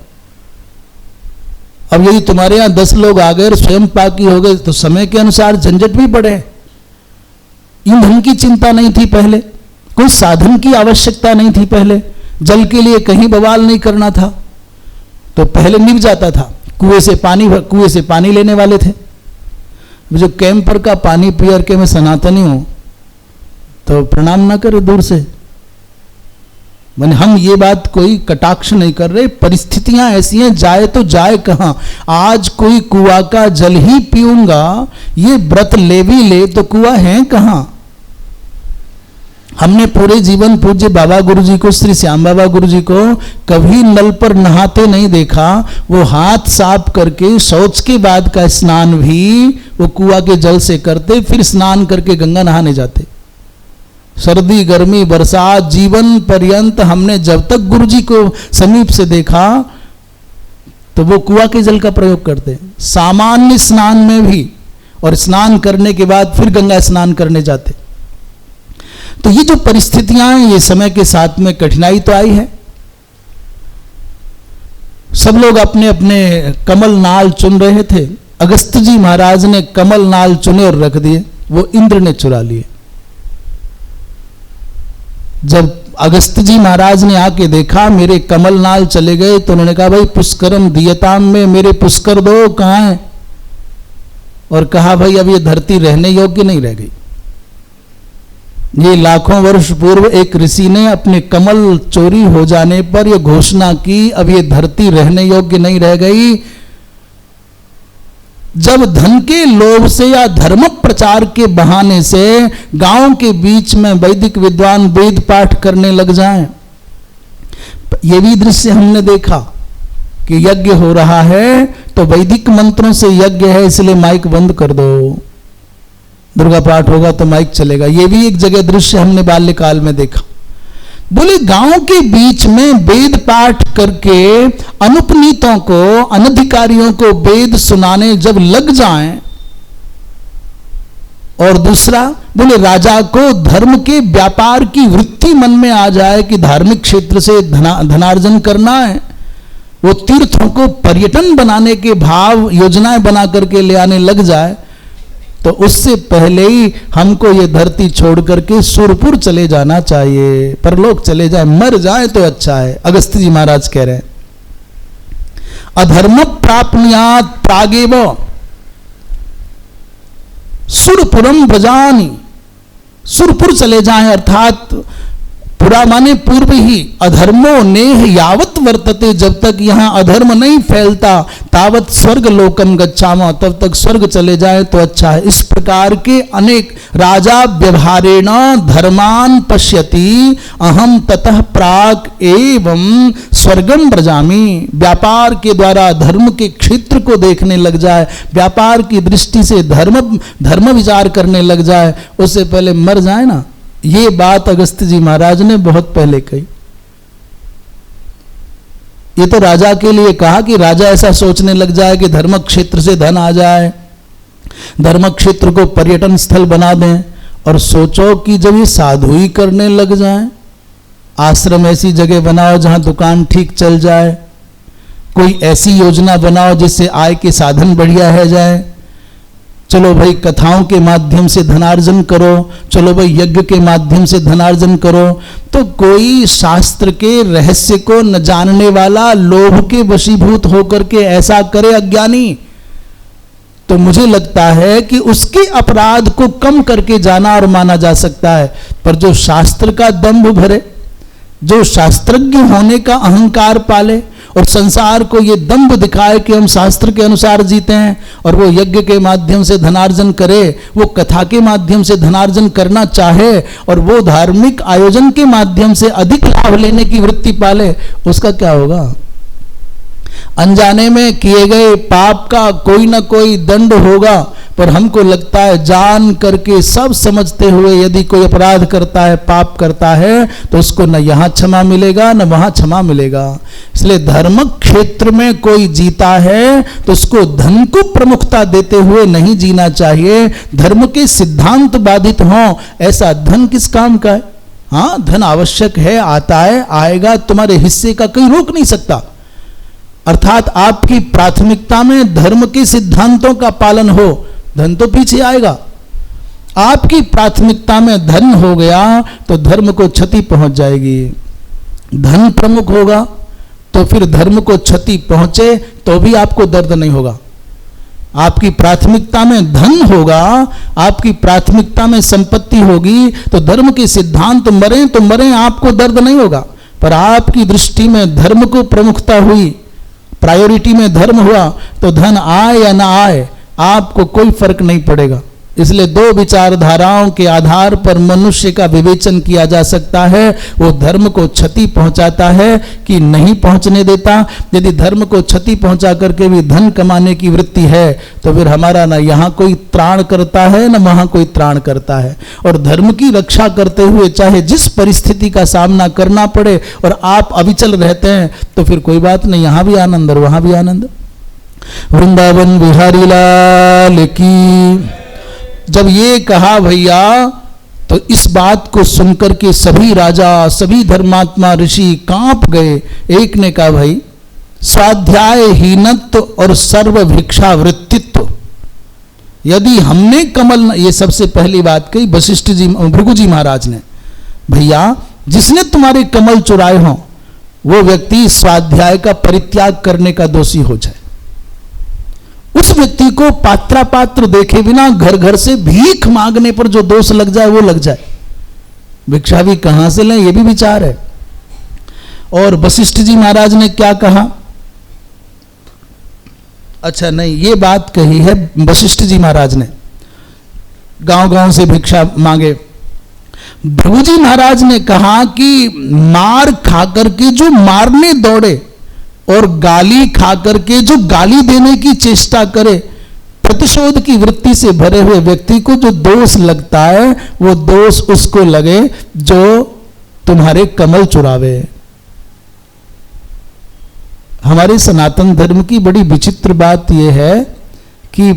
अब यदि तुम्हारे यहां 10 लोग आ गए और स्वयं पाकी हो गए तो समय के अनुसार झंझट भी बढ़े। ईंधन की चिंता नहीं थी पहले, कोई साधन की आवश्यकता नहीं थी पहले, जल के लिए कहीं बवाल नहीं करना था, तो पहले निभ जाता था। कुएं से पानी लेने वाले थे। जो कैंपर का पानी पियर के मैं सनातनी हूं तो प्रणाम ना करे दूर से। मैंने हम ये बात कोई कटाक्ष नहीं कर रहे, परिस्थितियां ऐसी हैं, जाए तो जाए कहां। आज कोई कुआं का जल ही पीऊंगा, ये व्रत ले भी ले तो कुआं है कहां। हमने पूरे जीवन पूज्य बाबा गुरुजी को, श्री श्याम बाबा गुरुजी को कभी नल पर नहाते नहीं देखा। वो हाथ साफ करके शौच के बाद का स्नान भी वो कुआं के जल से करते, फिर स्नान करके गंगा नहाने जाते। सर्दी गर्मी बरसात जीवन पर्यंत हमने जब तक गुरुजी को समीप से देखा तो वो कुआं के जल का प्रयोग करते, सामान्य स्नान में भी, और स्नान करने के बाद फिर गंगा स्नान करने जाते। तो ये जो परिस्थितियां हैं, ये समय के साथ में कठिनाई तो आई है। सब लोग अपने अपने कमल नाल चुन रहे थे। अगस्त्य जी महाराज ने कमल नाल चुने और रख दिए, वो इंद्र ने चुरा लिए। जब अगस्त्य जी महाराज ने आके देखा मेरे कमल नाल चले गए तो उन्होंने कहा भाई पुष्करम दियताम में मेरे पुष्कर दो कहां है। और कहा भाई अब ये धरती रहने योग्य नहीं रह गई। ये लाखों वर्ष पूर्व एक ऋषि ने अपने कमल चोरी हो जाने पर यह घोषणा की अब ये धरती रहने योग्य नहीं रह गई। जब धन के लोभ से या धर्म प्रचार के बहाने से गांव के बीच में वैदिक विद्वान वेद पाठ करने लग जाएं, ये भी दृश्य हमने देखा कि यज्ञ हो रहा है तो वैदिक मंत्रों से यज्ञ है इसलिए माइक बंद कर दो, दुर्गा पाठ होगा तो माइक चलेगा। ये भी एक जगह दृश्य हमने बाल्यकाल में देखा। बोले गांव के बीच में वेद पाठ करके अनुपनीतों को, अनधिकारियों को वेद सुनाने जब लग जाएं, और दूसरा बोले राजा को धर्म के व्यापार की वृत्ति मन में आ जाए कि धार्मिक क्षेत्र से धनार्जन करना है, वो तीर्थों को पर्यटन बनाने के भाव योजनाएं बना करके ले आने लग जाए, तो उससे पहले ही हमको ये धरती छोड़ करके सुरपुर चले जाना चाहिए। परलोक चले जाए, मर जाए तो अच्छा है। अगस्त्य जी महाराज कह रहे हैं अधर्म प्राप्नुयात् प्रागेव सुरपुरम व्रजानि, सुरपुर चले जाएं, अर्थात पुरा माने पूर्व ही, अधर्मो नेह यावत वर्तते, जब तक यहां अधर्म नहीं फैलता तावत स्वर्ग लोकम गच्छामः, तब तक स्वर्ग चले जाए तो अच्छा है। इस प्रकार के अनेक राजा व्यवहारेण धर्मान पश्यति अहम ततः प्राक एवं स्वर्गम ब्रजामि, व्यापार के द्वारा धर्म के क्षेत्र को देखने लग जाए, व्यापार की दृष्टि से धर्म विचार करने लग जाए, उससे पहले मर जाए ना। ये बात अगस्त्य जी महाराज ने बहुत पहले कही। ये तो राजा के लिए कहा कि राजा ऐसा सोचने लग जाए कि धर्म क्षेत्र से धन आ जाए, धर्म क्षेत्र को पर्यटन स्थल बना दें, और सोचो कि जब ये साधु ही करने लग जाए, आश्रम ऐसी जगह बनाओ जहां दुकान ठीक चल जाए, कोई ऐसी योजना बनाओ जिससे आय के साधन बढ़िया है जाए, चलो भाई कथाओं के माध्यम से धनार्जन करो, चलो भाई यज्ञ के माध्यम से धनार्जन करो, तो कोई शास्त्र के रहस्य को न जानने वाला लोभ के वशीभूत होकर के ऐसा करे अज्ञानी, तो मुझे लगता है कि उसके अपराध को कम करके जाना और माना जा सकता है। पर जो शास्त्र का दंभ भरे, जो शास्त्रज्ञ होने का अहंकार पाले और संसार को ये दंभ दिखाए कि हम शास्त्र के अनुसार जीते हैं, और वो यज्ञ के माध्यम से धनार्जन करे, वो कथा के माध्यम से धनार्जन करना चाहे, और वो धार्मिक आयोजन के माध्यम से अधिक लाभ लेने की वृत्ति पाले, उसका क्या होगा? अनजाने में किए गए पाप का कोई ना कोई दंड होगा। पर हमको लगता है जान करके सब समझते हुए यदि कोई अपराध करता है, पाप करता है, तो उसको न यहां क्षमा मिलेगा न वहां क्षमा मिलेगा। इसलिए धर्म क्षेत्र में कोई जीता है तो उसको धन को प्रमुखता देते हुए नहीं जीना चाहिए। धर्म के सिद्धांत बाधित हों, ऐसा धन किस काम का है? हाँ, धन आवश्यक है, आता है, आएगा, तुम्हारे हिस्से का कोई रोक नहीं सकता। अर्थात आपकी प्राथमिकता में धर्म के सिद्धांतों का पालन हो, धन तो पीछे आएगा। आपकी प्राथमिकता में धन हो गया तो धर्म को क्षति पहुंच जाएगी। धन प्रमुख होगा तो फिर धर्म को क्षति पहुंचे तो भी आपको दर्द नहीं होगा। आपकी प्राथमिकता में धन होगा, आपकी प्राथमिकता में संपत्ति होगी, तो धर्म के सिद्धांत मरे तो मरे, आपको दर्द नहीं होगा। पर आपकी दृष्टि में धर्म को प्रमुखता हुई, प्रायोरिटी में धर्म हुआ, तो धन आए या ना आए आपको कोई फर्क नहीं पड़ेगा। इसलिए दो विचारधाराओं के आधार पर मनुष्य का विवेचन किया जा सकता है, वो धर्म को क्षति पहुंचाता है कि नहीं पहुंचने देता। यदि धर्म को क्षति पहुंचा करके भी धन कमाने की वृत्ति है तो फिर हमारा ना यहाँ कोई त्राण करता है ना वहाँ कोई त्राण करता है। और धर्म की रक्षा करते हुए चाहे जिस परिस्थिति का सामना करना पड़े और आप अविचल रहते हैं तो फिर कोई बात नहीं, यहाँ भी आनंद और वहाँ भी आनंद। वृंदावन बिहारी लाल की। जब ये कहा भैया तो इस बात को सुनकर के सभी राजा, सभी धर्मात्मा ऋषि कांप गए। एक ने कहा भाई स्वाध्यायहीनत्व और सर्वभिक्षावृत्तित्व, यदि हमने कमल, ये सबसे पहली बात कही वशिष्ठ जी, भृगु जी महाराज ने, भैया जिसने तुम्हारे कमल चुराए हों वो व्यक्ति स्वाध्याय का परित्याग करने का दोषी हो जाए। उस व्यक्ति को पात्रापात्र देखे बिना घर घर से भीख मांगने पर जो दोष लग जाए वो लग जाए। भिक्षा भी कहां से लें ये भी विचार है। और वशिष्ठ जी महाराज ने क्या कहा? अच्छा नहीं, ये बात कही है वशिष्ठ जी महाराज ने, गांव गांव से भिक्षा मांगे। भृगु जी महाराज ने कहा कि मार खाकर के जो मारने दौड़े और गाली खाकर के जो गाली देने की चेष्टा करे, प्रतिशोध की वृत्ति से भरे हुए व्यक्ति को जो दोष लगता है वो दोष उसको लगे जो तुम्हारे कमल चुरावे। हमारे सनातन धर्म की बड़ी विचित्र बात यह है कि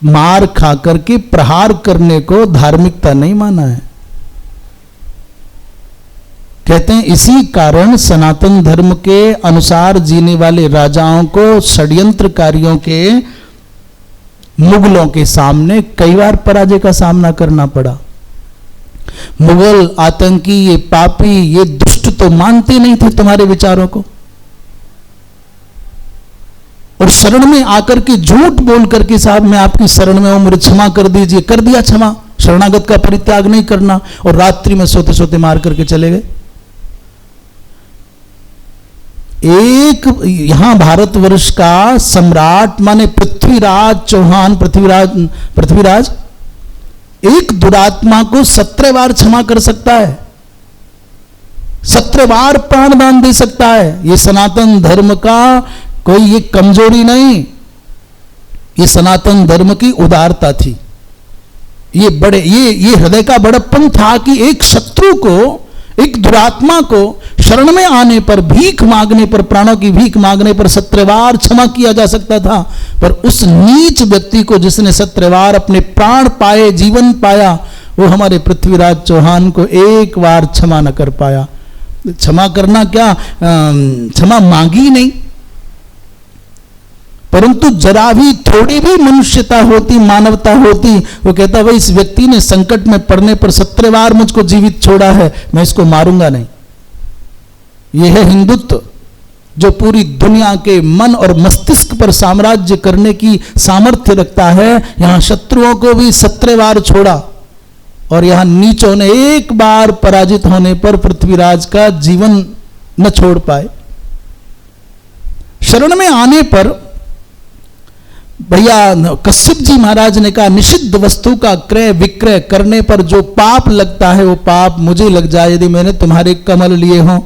मार खाकर के प्रहार करने को धार्मिकता नहीं माना है। कहते हैं इसी कारण सनातन धर्म के अनुसार जीने वाले राजाओं को षड्यंत्रकारियों के, मुगलों के सामने कई बार पराजय का सामना करना पड़ा। मुगल आतंकी, ये पापी, ये दुष्ट तो मानते नहीं थे तुम्हारे विचारों को, और शरण में आकर के झूठ बोल करके साहब मैं आपकी शरण में हूं, मुझे क्षमा कर दीजिए, कर दिया क्षमा, शरणागत का परित्याग नहीं करना, और रात्रि में सोते सोते मार करके चले गए। एक यहां भारतवर्ष का सम्राट माने पृथ्वीराज चौहान, पृथ्वीराज एक दुरात्मा को 17 बार क्षमा कर सकता है, 17 बार प्राण दान दे सकता है। ये सनातन धर्म का कोई ये कमजोरी नहीं, ये सनातन धर्म की उदारता थी। ये हृदय का बड़प्पन था कि एक शत्रु को, एक दुरात्मा को शरण में आने पर, भीख मांगने पर, प्राणों की भीख मांगने पर 17 बार क्षमा किया जा सकता था। पर उस नीच व्यक्ति को जिसने 17 बार अपने प्राण पाए, जीवन पाया, वो हमारे पृथ्वीराज चौहान को एक बार क्षमा न कर पाया। क्षमा करना क्या, क्षमा मांगी नहीं, परंतु जरा भी थोड़ी भी मनुष्यता होती, मानवता होती, वो कहता भाई इस व्यक्ति ने संकट में पड़ने पर 17 बार मुझको जीवित छोड़ा है, मैं इसको मारूंगा नहीं। यह है हिंदुत्व, जो पूरी दुनिया के मन और मस्तिष्क पर साम्राज्य करने की सामर्थ्य रखता है। यहां शत्रुओं को भी 17 बार छोड़ा और यहां नीचों ने एक बार पराजित होने पर पृथ्वीराज का जीवन न छोड़ पाए। शरण में आने पर भैया कश्यप जी महाराज ने कहा, निषिद्ध वस्तु का क्रय विक्रय करने पर जो पाप लगता है वो पाप मुझे लग जाए यदि मैंने तुम्हारे कमल लिए हों।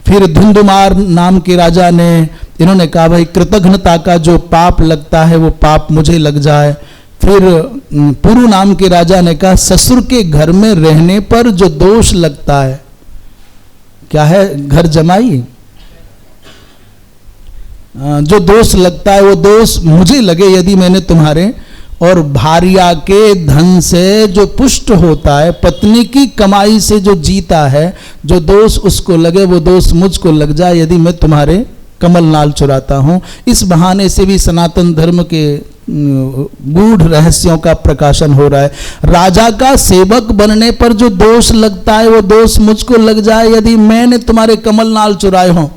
फिर धुंधुमार नाम के राजा ने, इन्होंने कहा भाई कृतघ्नता का जो पाप लगता है वो पाप मुझे लग जाए। फिर पुरु नाम के राजा ने कहा, ससुर के घर में रहने पर जो दोष लगता है, क्या है, घर जमाई, जो दोष लगता है वो दोष मुझे लगे यदि मैंने तुम्हारे। और भार्या के धन से जो पुष्ट होता है, पत्नी की कमाई से जो जीता है, जो दोष उसको लगे वो दोष मुझको लग जाए यदि मैं तुम्हारे कमल नाल चुराता हूं। इस बहाने से भी सनातन धर्म के गूढ़ रहस्यों का प्रकाशन हो रहा है। राजा का सेवक बनने पर जो दोष लगता है वो दोष मुझको लग जाए यदि मैंने तुम्हारे कमल नाल चुराए हों।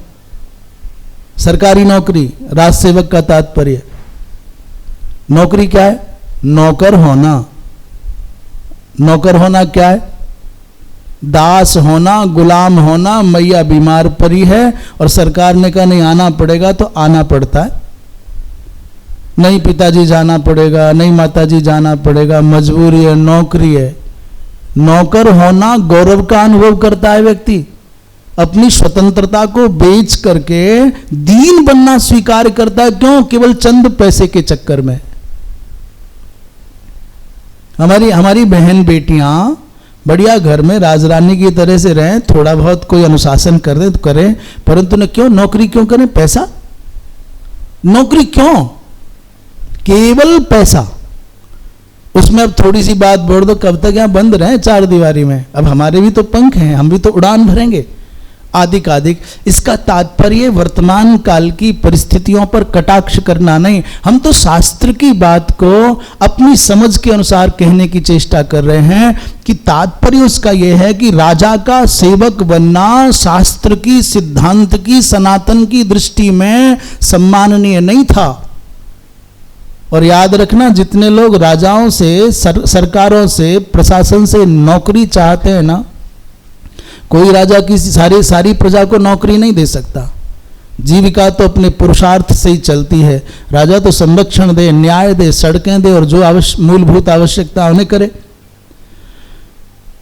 सरकारी नौकरी, राज सेवक का तात्पर्य, नौकरी क्या है, नौकर होना। नौकर होना क्या है, दास होना, गुलाम होना। मैया बीमार पड़ी है और सरकार ने कहा नहीं आना पड़ेगा तो आना पड़ता है, नहीं पिताजी जाना पड़ेगा, नहीं माताजी जाना पड़ेगा, मजबूरी है, नौकरी है। नौकर होना गौरव का अनुभव करता है व्यक्ति, अपनी स्वतंत्रता को बेच करके दीन बनना स्वीकार करता है। क्यों, केवल चंद पैसे के चक्कर में। हमारी बहन बेटियां बढ़िया घर में राजरानी की तरह से रहें, थोड़ा बहुत कोई अनुशासन कर दे तो करें, परंतु न क्यों नौकरी क्यों करें, पैसा, नौकरी क्यों, केवल पैसा। उसमें अब थोड़ी सी बात बोल दो, कब तक यहां बंद रहे चार दीवारी में, अब हमारे भी तो पंख हैं, हम भी तो उड़ान भरेंगे, आदिक आदिक। इसका तात्पर्य वर्तमान काल की परिस्थितियों पर कटाक्ष करना नहीं, हम तो शास्त्र की बात को अपनी समझ के अनुसार कहने की चेष्टा कर रहे हैं कि तात्पर्य उसका यह है कि राजा का सेवक बनना शास्त्र की, सिद्धांत की, सनातन की दृष्टि में सम्माननीय नहीं था। और याद रखना, जितने लोग राजाओं से, सरकारों से, प्रशासन से नौकरी चाहते हैं ना, कोई राजा की सारी प्रजा को नौकरी नहीं दे सकता। जीविका तो अपने पुरुषार्थ से ही चलती है। राजा तो संरक्षण दे, न्याय दे, सड़कें दे और जो मूलभूत आवश्यकता उन्हें करे।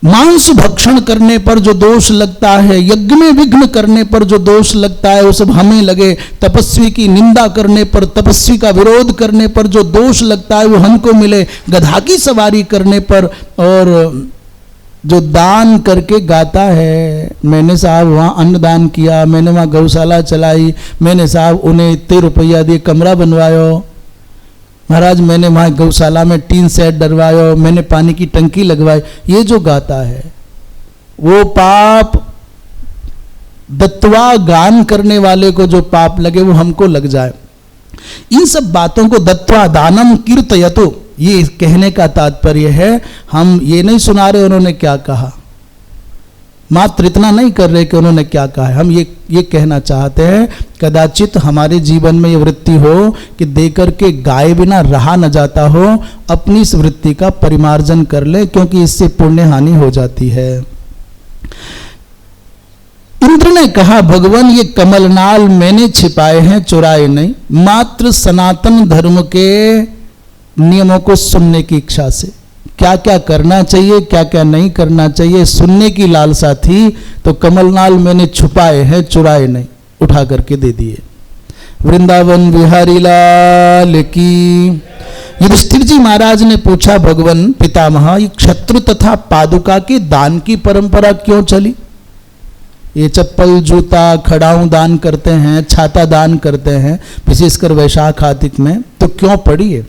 मांस भक्षण करने पर जो दोष लगता है, यज्ञ में विघ्न करने पर जो दोष लगता है वो सब हमें लगे। तपस्वी की निंदा करने पर, तपस्वी का विरोध करने पर जो दोष लगता है वो हमको मिले। गधा की सवारी करने पर, और जो दान करके गाता है, मैंने साहब वहाँ अन्नदान किया, मैंने वहाँ गौशाला चलाई, मैंने साहब उन्हें इतने रुपया दिए कमरा बनवायो, महाराज मैंने वहाँ गौशाला में टीन सेट डरवायो, मैंने पानी की टंकी लगवाई, ये जो गाता है वो पाप, दत्तवा गान करने वाले को जो पाप लगे वो हमको लग जाए। इन सब बातों को दत्त्वा दानम कीर्तयतु, ये कहने का तात्पर्य है, हम ये नहीं सुना रहे उन्होंने क्या कहा, मात्र इतना नहीं कर रहे कि उन्होंने क्या कहा है। हम ये कहना चाहते हैं, कदाचित हमारे जीवन में ये वृत्ति हो कि देकर के गाए बिना रहा न जाता हो, अपनी इस वृत्ति का परिमार्जन कर ले, क्योंकि इससे पुण्य हानि हो जाती है। इन इंद्र ने कहा भगवान ये कमलनाल मैंने छिपाए हैं, चुराए नहीं, मात्र सनातन धर्म के नियमों को सुनने की इच्छा से, क्या क्या करना चाहिए क्या क्या नहीं करना चाहिए सुनने की लालसा थी, तो कमलनाल मैंने छुपाए हैं, चुराए नहीं, उठा करके दे दिए। वृंदावन बिहारी लाल की। युधिष्ठिर जी महाराज ने पूछा भगवान पितामह ये क्षत्रु तथा पादुका के दान की परंपरा क्यों चली? ये चप्पल जूता खड़ाऊं दान करते हैं, छाता दान करते हैं, विशेषकर वैशाख आदिक में, तो क्यों पड़ी है?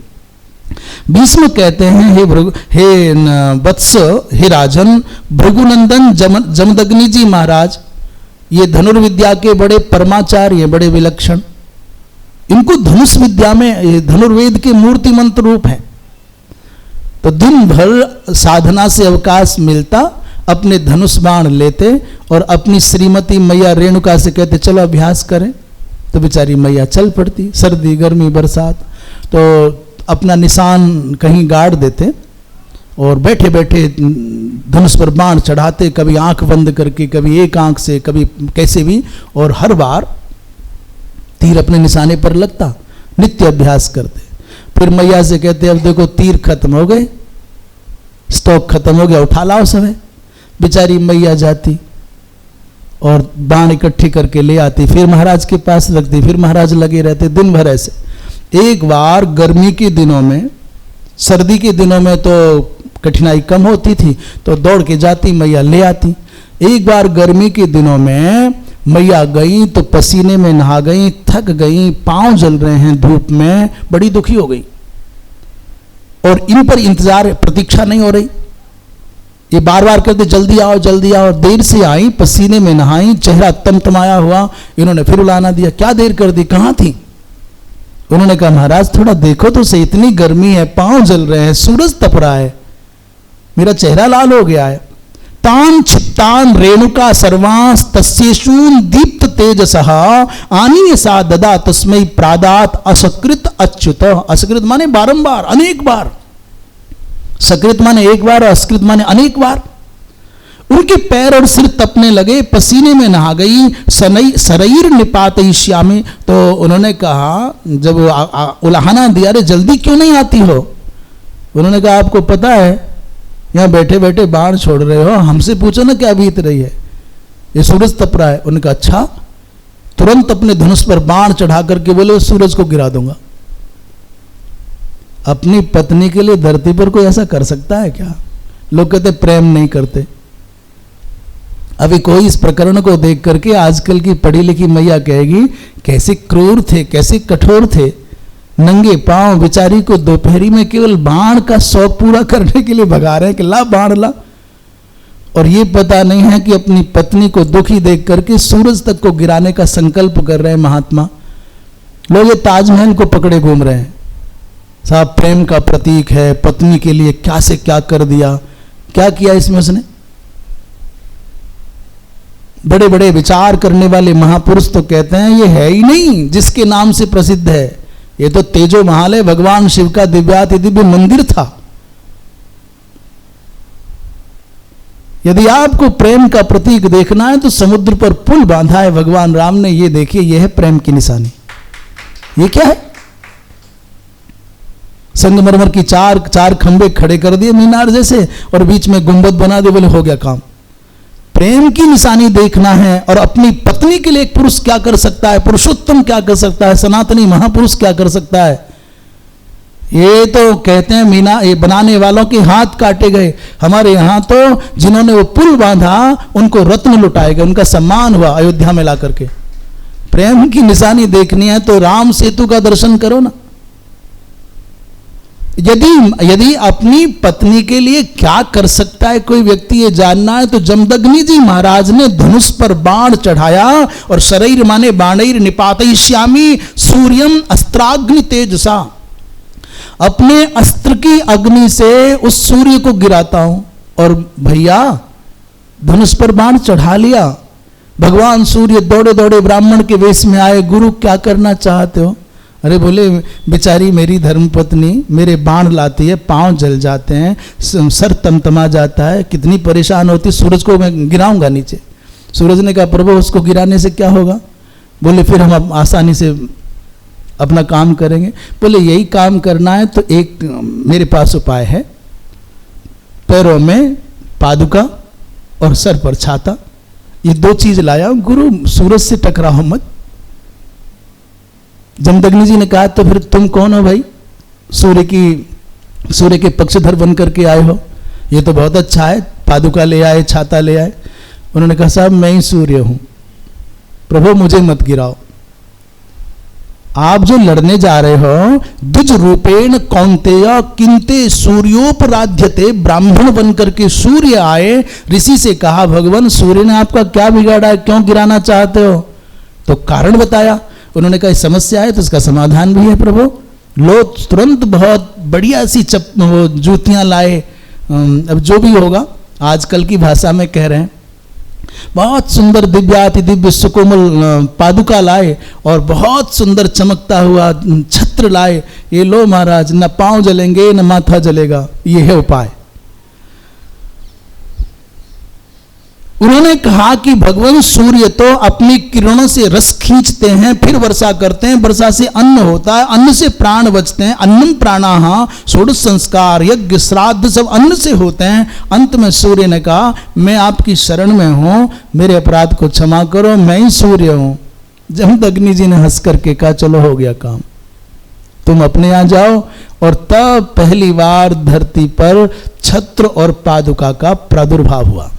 भीष्म कहते हैं हे वत्स, हे राजन, भृगुनंदन जमदग्नि जी महाराज ये धनुर्विद्या के बड़े परमाचार्य, बड़े विलक्षण, इनको धनुष विद्या में धनुर्वेद के मूर्ति मंत्र रूप है। तो दिन भर साधना से अवकाश मिलता, अपने धनुष बाण लेते और अपनी श्रीमती मैया रेणुका से कहते चलो अभ्यास करें, तो बेचारी मैया चल पड़ती। सर्दी गर्मी बरसात तो अपना निशान कहीं गाड़ देते और बैठे बैठे धनुष पर बाण चढ़ाते, कभी आंख बंद करके, कभी एक आंख से, कभी कैसे भी, और हर बार तीर अपने निशाने पर लगता। नित्य अभ्यास करते। फिर मैया से कहते अब देखो तीर खत्म हो गए, स्टॉक खत्म हो गया, उठा लाओ समय। बेचारी मैया जाती और बाण इकट्ठी करके ले आती, फिर महाराज के पास रखती, फिर महाराज लगे रहते दिन भर ऐसे। एक बार गर्मी के दिनों में, सर्दी के दिनों में तो कठिनाई कम होती थी, तो दौड़ के जाती मैया ले आती। एक बार गर्मी के दिनों में मैया गई तो पसीने में नहा गई, थक गई, पांव जल रहे हैं धूप में, बड़ी दुखी हो गई और इन पर इंतजार प्रतीक्षा नहीं हो रही। ये बार बार कहते जल्दी आओ जल्दी आओ। देर से आई, पसीने में नहाई, चेहरा तमतमाया हुआ। इन्होंने फिर उलाना दिया, क्या देर कर दी, कहां थी? उन्होंने कहा महाराज थोड़ा देखो तो सही, इतनी गर्मी है, पांव जल रहे हैं, सूरज तप रहा है, मेरा चेहरा लाल हो गया है। तान क्षिप्तान रेणुका सर्वांस तस्येषून दीप्त तेजसः आनीय सा ददा तस्मै प्रादात असकृत अच्युत। असकृत माने बारंबार, अनेक बार, सकृत माने एक बार और असकृत माने अनेक बार। उनके पैर और सिर तपने लगे, पसीने में नहा गई। शरीर निपातयिष्यामि, तो उन्होंने कहा जब उलाहना दिया, अरे जल्दी क्यों नहीं आती हो? उन्होंने कहा आपको पता है यहां बैठे बैठे बाण छोड़ रहे हो, हमसे पूछो ना क्या बीत रही है, ये सूरज तप रहा है। उन्होंने कहा अच्छा। तुरंत अपने धनुष पर बाण चढ़ा करके बोले सूरज को गिरा दूंगा। अपनी पत्नी के लिए धरती पर कोई ऐसा कर सकता है क्या? लोग कहते प्रेम नहीं करते। अभी कोई इस प्रकरण को देख करके आजकल की पढ़ी लिखी मैया कहेगी कैसे क्रूर थे, कैसे कठोर थे, नंगे पांव बेचारी को दोपहरी में केवल बाण का शौक पूरा करने के लिए भगा रहे हैं कि ला बाण ला, और ये पता नहीं है कि अपनी पत्नी को दुखी देख करके सूरज तक को गिराने का संकल्प कर रहे हैं महात्मा लोग। ये ताजमहल को पकड़े घूम रहे हैं, साहब प्रेम का प्रतीक है, पत्नी के लिए क्या से क्या कर दिया, क्या किया इसमें उसने? बड़े बड़े विचार करने वाले महापुरुष तो कहते हैं ये है ही नहीं जिसके नाम से प्रसिद्ध है, ये तो तेजो महाल है, भगवान शिव का दिव्याति दिव्य मंदिर था। यदि आपको प्रेम का प्रतीक देखना है तो समुद्र पर पुल बांधा है भगवान राम ने, ये देखिए यह है प्रेम की निशानी। ये क्या है? संगमरमर की चार खंबे खड़े कर दिए मीनार जैसे और बीच में गुंबद बना दिए, बोले हो गया काम। प्रेम की निशानी देखना है और अपनी पत्नी के लिए एक पुरुष क्या कर सकता है, पुरुषोत्तम क्या कर सकता है, सनातनी महापुरुष क्या कर सकता है, ये तो कहते हैं मीना ये बनाने वालों के हाथ काटे गए। हमारे यहां तो जिन्होंने वो पुल बांधा उनको रत्न लुटाए गए, उनका सम्मान हुआ अयोध्या में ला करके। प्रेम की निशानी देखनी है तो राम सेतु का दर्शन करो ना। यदि अपनी पत्नी के लिए क्या कर सकता है कोई व्यक्ति ये जानना है तो जमदग्नि जी महाराज ने धनुष पर बाण चढ़ाया और शरीर माने बाणैर निपातयिष्यामि सूर्यम अस्त्राग्नि तेजसा, अपने अस्त्र की अग्नि से उस सूर्य को गिराता हूं। और भैया धनुष पर बाण चढ़ा लिया, भगवान सूर्य दौड़े दौड़े ब्राह्मण के वेश में आए, गुरु क्या करना चाहते हो? अरे बोले बेचारी मेरी धर्मपत्नी मेरे बाण लाती है, पांव जल जाते हैं, सर तमतमा जाता है, कितनी परेशान होती, सूरज को मैं गिराऊंगा नीचे। सूरज ने कहा प्रभु उसको गिराने से क्या होगा? बोले फिर हम आसानी से अपना काम करेंगे। बोले यही काम करना है तो एक मेरे पास उपाय है, पैरों में पादुका और सर पर छाता, ये दो चीज लाया गुरु, सूरज से टकराओ मत। जमदग्नि जी ने कहा तो फिर तुम कौन हो भाई, सूर्य के पक्षधर बन करके आए हो, ये तो बहुत अच्छा है, पादुका ले आए, छाता ले आए। उन्होंने कहा साहब मैं ही सूर्य हूं, प्रभु मुझे मत गिराओ। आप जो लड़ने जा रहे हो, द्विज रूपेण कौन्तेय किंते सूर्योपराध्यते, ब्राह्मण बनकर के सूर्य आए, ऋषि से कहा भगवान सूर्य ने आपका क्या बिगाड़ा है, क्यों गिराना चाहते हो? तो कारण बताया। उन्होंने कहा समस्या है तो इसका समाधान भी है प्रभु। लोग तुरंत बहुत बढ़िया सी जूतियां लाए, अब जो भी होगा आजकल की भाषा में कह रहे हैं, बहुत सुंदर दिव्याति दिव्य सुकोमल पादुका लाए और बहुत सुंदर चमकता हुआ छत्र लाए। ये लो महाराज, न पांव जलेंगे न माथा जलेगा, ये है उपाय। उन्होंने कहा कि भगवान सूर्य तो अपनी किरणों से रस खींचते हैं, फिर वर्षा करते हैं, वर्षा से अन्न होता है, अन्न से प्राण बचते हैं, अन्नम प्राणाः, षोडश संस्कार यज्ञ श्राद्ध सब अन्न से होते हैं। अंत में सूर्य ने कहा मैं आपकी शरण में हूं, मेरे अपराध को क्षमा करो, मैं ही सूर्य हूं। जमदग्नि जी ने हंस करके कहा चलो हो गया काम, तुम अपने यहां जाओ। और तब पहली बार धरती पर छत्र और पादुका का प्रादुर्भाव हुआ।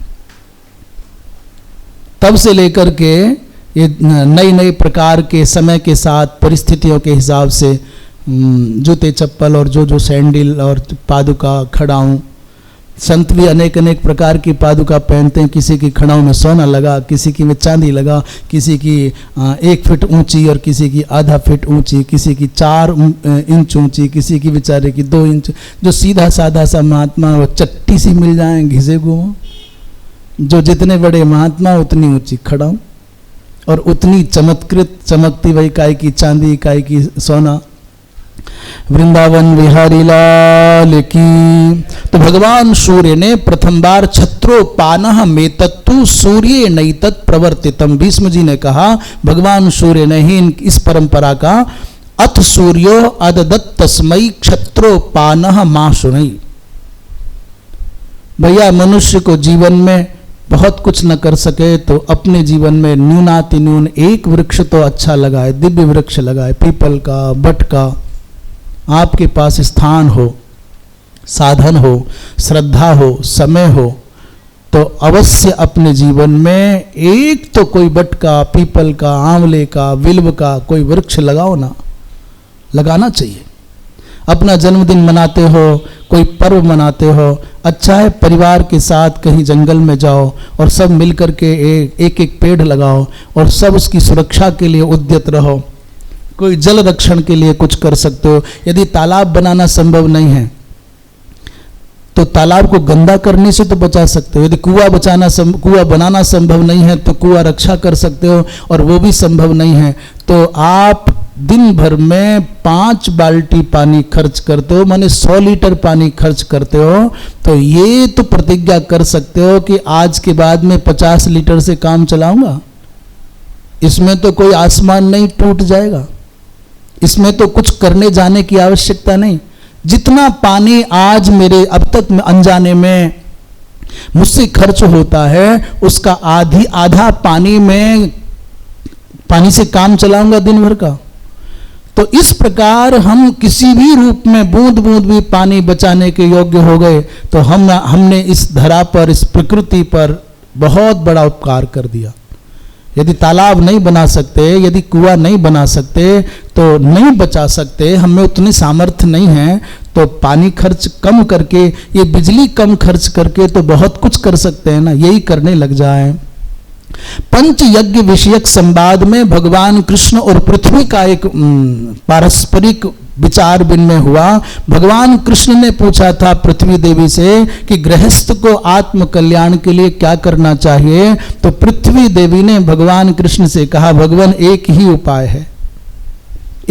तब से लेकर के ये नई नई प्रकार के समय के साथ परिस्थितियों के हिसाब से जूते चप्पल और जो सैंडल और पादुका खड़ाऊं, संत भी अनेक अनेक प्रकार की पादुका पहनते हैं। किसी की खड़ाऊं में सोना लगा, किसी की में चांदी लगा, किसी की 1 फीट ऊंची और किसी की आधा फीट ऊंची, किसी की 4 इंच ऊंची, किसी की बेचारे की 2 इंच। जो सीधा साधा सा महात्मा वो चट्टी सी मिल जाए घिसे घूमो, जो जितने बड़े महात्मा उतनी ऊंची खड़ा और उतनी चमत्कृत चमकती वही काय की चांदी, काय की सोना। वृंदावन विहारी लाल की। तो भगवान सूर्य ने प्रथम बार छत्रोपानः मेतत्तु सूर्य नैतत् प्रवर्तितम, भीष्म जी ने कहा भगवान सूर्य ने ही इस परंपरा का अथ सूर्यो अददत् तस्मै क्षत्रोपानः मा शुनै। भैया मनुष्य को जीवन में बहुत कुछ न कर सके तो अपने जीवन में न्यूनातिन्यून एक वृक्ष तो अच्छा लगाए, दिव्य वृक्ष लगाए, पीपल का, बट का। आपके पास स्थान हो, साधन हो, श्रद्धा हो, समय हो तो अवश्य अपने जीवन में एक तो कोई बट का, पीपल का, आंवले का, बिल्व का कोई वृक्ष लगाओ ना, लगाना चाहिए। अपना जन्मदिन मनाते हो, कोई पर्व मनाते हो, अच्छा है परिवार के साथ कहीं जंगल में जाओ और सब मिलकर के एक एक पेड़ लगाओ और सब उसकी सुरक्षा के लिए उद्यत रहो। कोई जल रक्षण के लिए कुछ कर सकते हो। यदि तालाब बनाना संभव नहीं है तो तालाब को गंदा करने से तो बचा सकते हो। यदि कुआं बनाना संभव नहीं है तो कुआं रक्षा कर सकते हो, और वो भी संभव नहीं है तो आप दिन भर में 5 बाल्टी पानी खर्च करते हो, माने 100 लीटर पानी खर्च करते हो, तो ये तो प्रतिज्ञा कर सकते हो कि आज के बाद में 50 लीटर से काम चलाऊंगा। इसमें तो कोई आसमान नहीं टूट जाएगा, इसमें तो कुछ करने जाने की आवश्यकता नहीं। जितना पानी आज मेरे अब तक अनजाने में मुझसे खर्च होता है उसका आधा पानी से काम चलाऊंगा दिन भर का। तो इस प्रकार हम किसी भी रूप में बूंद बूंद भी पानी बचाने के योग्य हो गए तो हमने इस धरा पर, इस प्रकृति पर बहुत बड़ा उपकार कर दिया। यदि तालाब नहीं बना सकते, यदि कुआं नहीं बना सकते तो नहीं बचा सकते, हमें उतनी सामर्थ्य नहीं है तो पानी खर्च कम करके, ये बिजली कम खर्च करके तो बहुत कुछ कर सकते हैं ना, यही करने लग जाए। पंच यज्ञ विषयक संवाद में भगवान कृष्ण और पृथ्वी का एक पारस्परिक विचार विनिमय हुआ। भगवान कृष्ण ने पूछा था पृथ्वी देवी से कि गृहस्थ को आत्म कल्याण के लिए क्या करना चाहिए, तो पृथ्वी देवी ने भगवान कृष्ण से कहा भगवान एक ही उपाय है,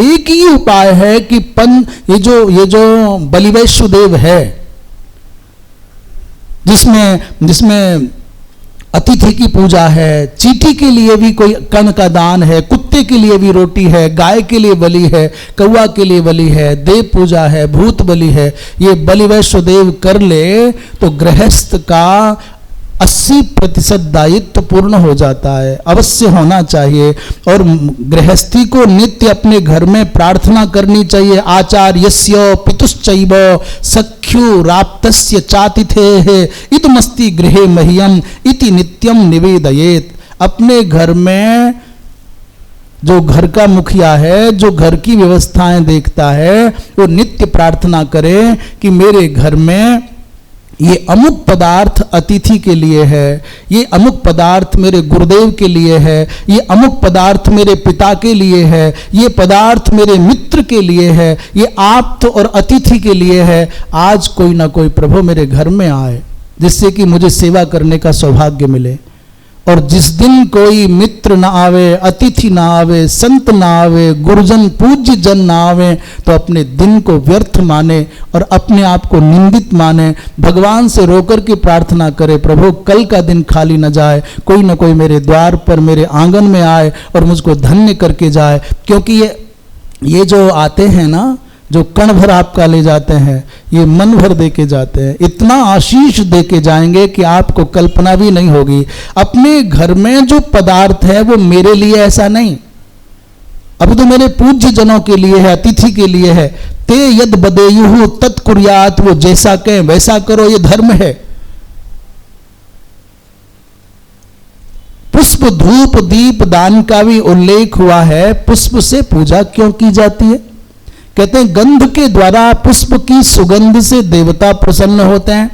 एक ही उपाय है कि ये जो बलिवैश्य देव है जिसमें अतिथि की पूजा है, चींटी के लिए भी कोई कण का दान है, कुत्ते के लिए भी रोटी है, गाय के लिए बलि है, कौवा के लिए बलि है, देव पूजा है, भूत बलि है, ये बलि वैश्वदेव कर ले तो गृहस्थ का 80% दायित्व पूर्ण हो जाता है। अवश्य होना चाहिए। और गृहस्थी को नित्य अपने घर में प्रार्थना करनी चाहिए। आचार्यस्य पितुश्चैव सख्यु राप्तस्य चातिथेः इदमस्ति गृहे मह्यम इति नित्यम निवेदयेत्। अपने घर में जो घर का मुखिया है, जो घर की व्यवस्थाएं देखता है, वो नित्य प्रार्थना करे कि मेरे घर में ये अमुक पदार्थ अतिथि के लिए है, ये अमुक पदार्थ मेरे गुरुदेव के लिए है, ये अमुक पदार्थ मेरे पिता के लिए है, ये पदार्थ मेरे मित्र के लिए है, ये आप्त और अतिथि के लिए है। आज कोई ना कोई प्रभु मेरे घर में आए जिससे कि मुझे सेवा करने का सौभाग्य मिले। और जिस दिन कोई मित्र ना आवे, अतिथि ना आवे, संत ना आवे, गुरुजन पूज्य जन ना आवे, तो अपने दिन को व्यर्थ माने और अपने आप को निंदित माने। भगवान से रोकर के प्रार्थना करे, प्रभु कल का दिन खाली न जाए, कोई ना कोई मेरे द्वार पर, मेरे आंगन में आए और मुझको धन्य करके जाए। क्योंकि ये जो आते हैं ना, जो कण भर आपका ले जाते हैं, ये मन भर दे के जाते हैं। इतना आशीष दे के जाएंगे कि आपको कल्पना भी नहीं होगी। अपने घर में जो पदार्थ है वो मेरे लिए ऐसा नहीं, अभी तो मेरे पूज्य जनों के लिए है, अतिथि के लिए है। ते यद बदेयुहु तत्कुर्यात, वो जैसा कहें वैसा करो, ये धर्म है। पुष्प धूप दीप दान का भी उल्लेख हुआ है। पुष्प से पूजा क्यों की जाती है? कहते हैं गंध के द्वारा, पुष्प की सुगंध से देवता प्रसन्न होते हैं,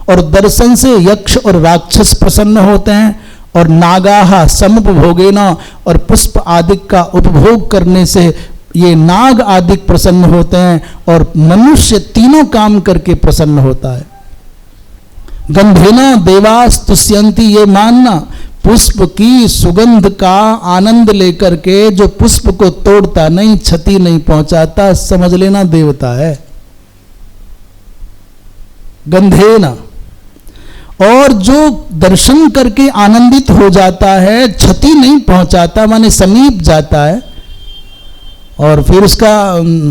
और दर्शन से यक्ष और राक्षस प्रसन्न होते हैं, और नागाहा समुपभोगेन, और पुष्प आदि का उपभोग करने से ये नाग आदि प्रसन्न होते हैं, और मनुष्य तीनों काम करके प्रसन्न होता है। गंधेना देवास तुष्यंती, ये मानना पुष्प की सुगंध का आनंद लेकर के जो पुष्प को तोड़ता नहीं, क्षति नहीं पहुंचाता, समझ लेना देवता है। गंधेना, और जो दर्शन करके आनंदित हो जाता है, क्षति नहीं पहुंचाता, माने समीप जाता है और फिर उसका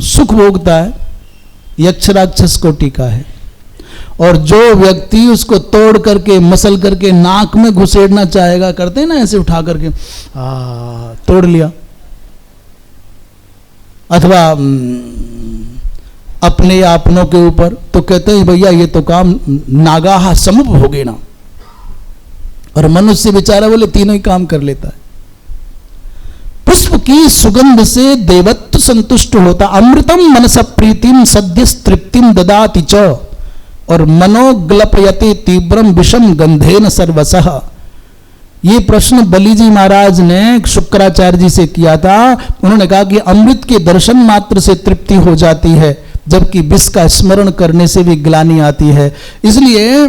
सुख भोगता है, यक्ष राक्षस को टीका है। और जो व्यक्ति उसको तोड़ करके मसल करके नाक में घुसेड़ना चाहेगा, करते हैं ना ऐसे उठा करके, तोड़ लिया, अथवा अपने अपनों के ऊपर, तो कहते हैं भैया ये तो काम नागाहा समुपभोगेन। और मनुष्य बेचारा बोले तीनों ही काम कर लेता है। पुष्प की सुगंध से देवत्व संतुष्ट होता। अमृतम मनस प्रीतिम सद्य तृप्तिम ददाति च, और मनोग्लपयते तीव्रम विषम गंधेन सर्वसः। ये प्रश्न बलि जी महाराज ने शुक्राचार्य जी से किया था। उन्होंने कहा कि अमृत के दर्शन मात्र से तृप्ति हो जाती है, जबकि विष का स्मरण करने से भी ग्लानि आती है। इसलिए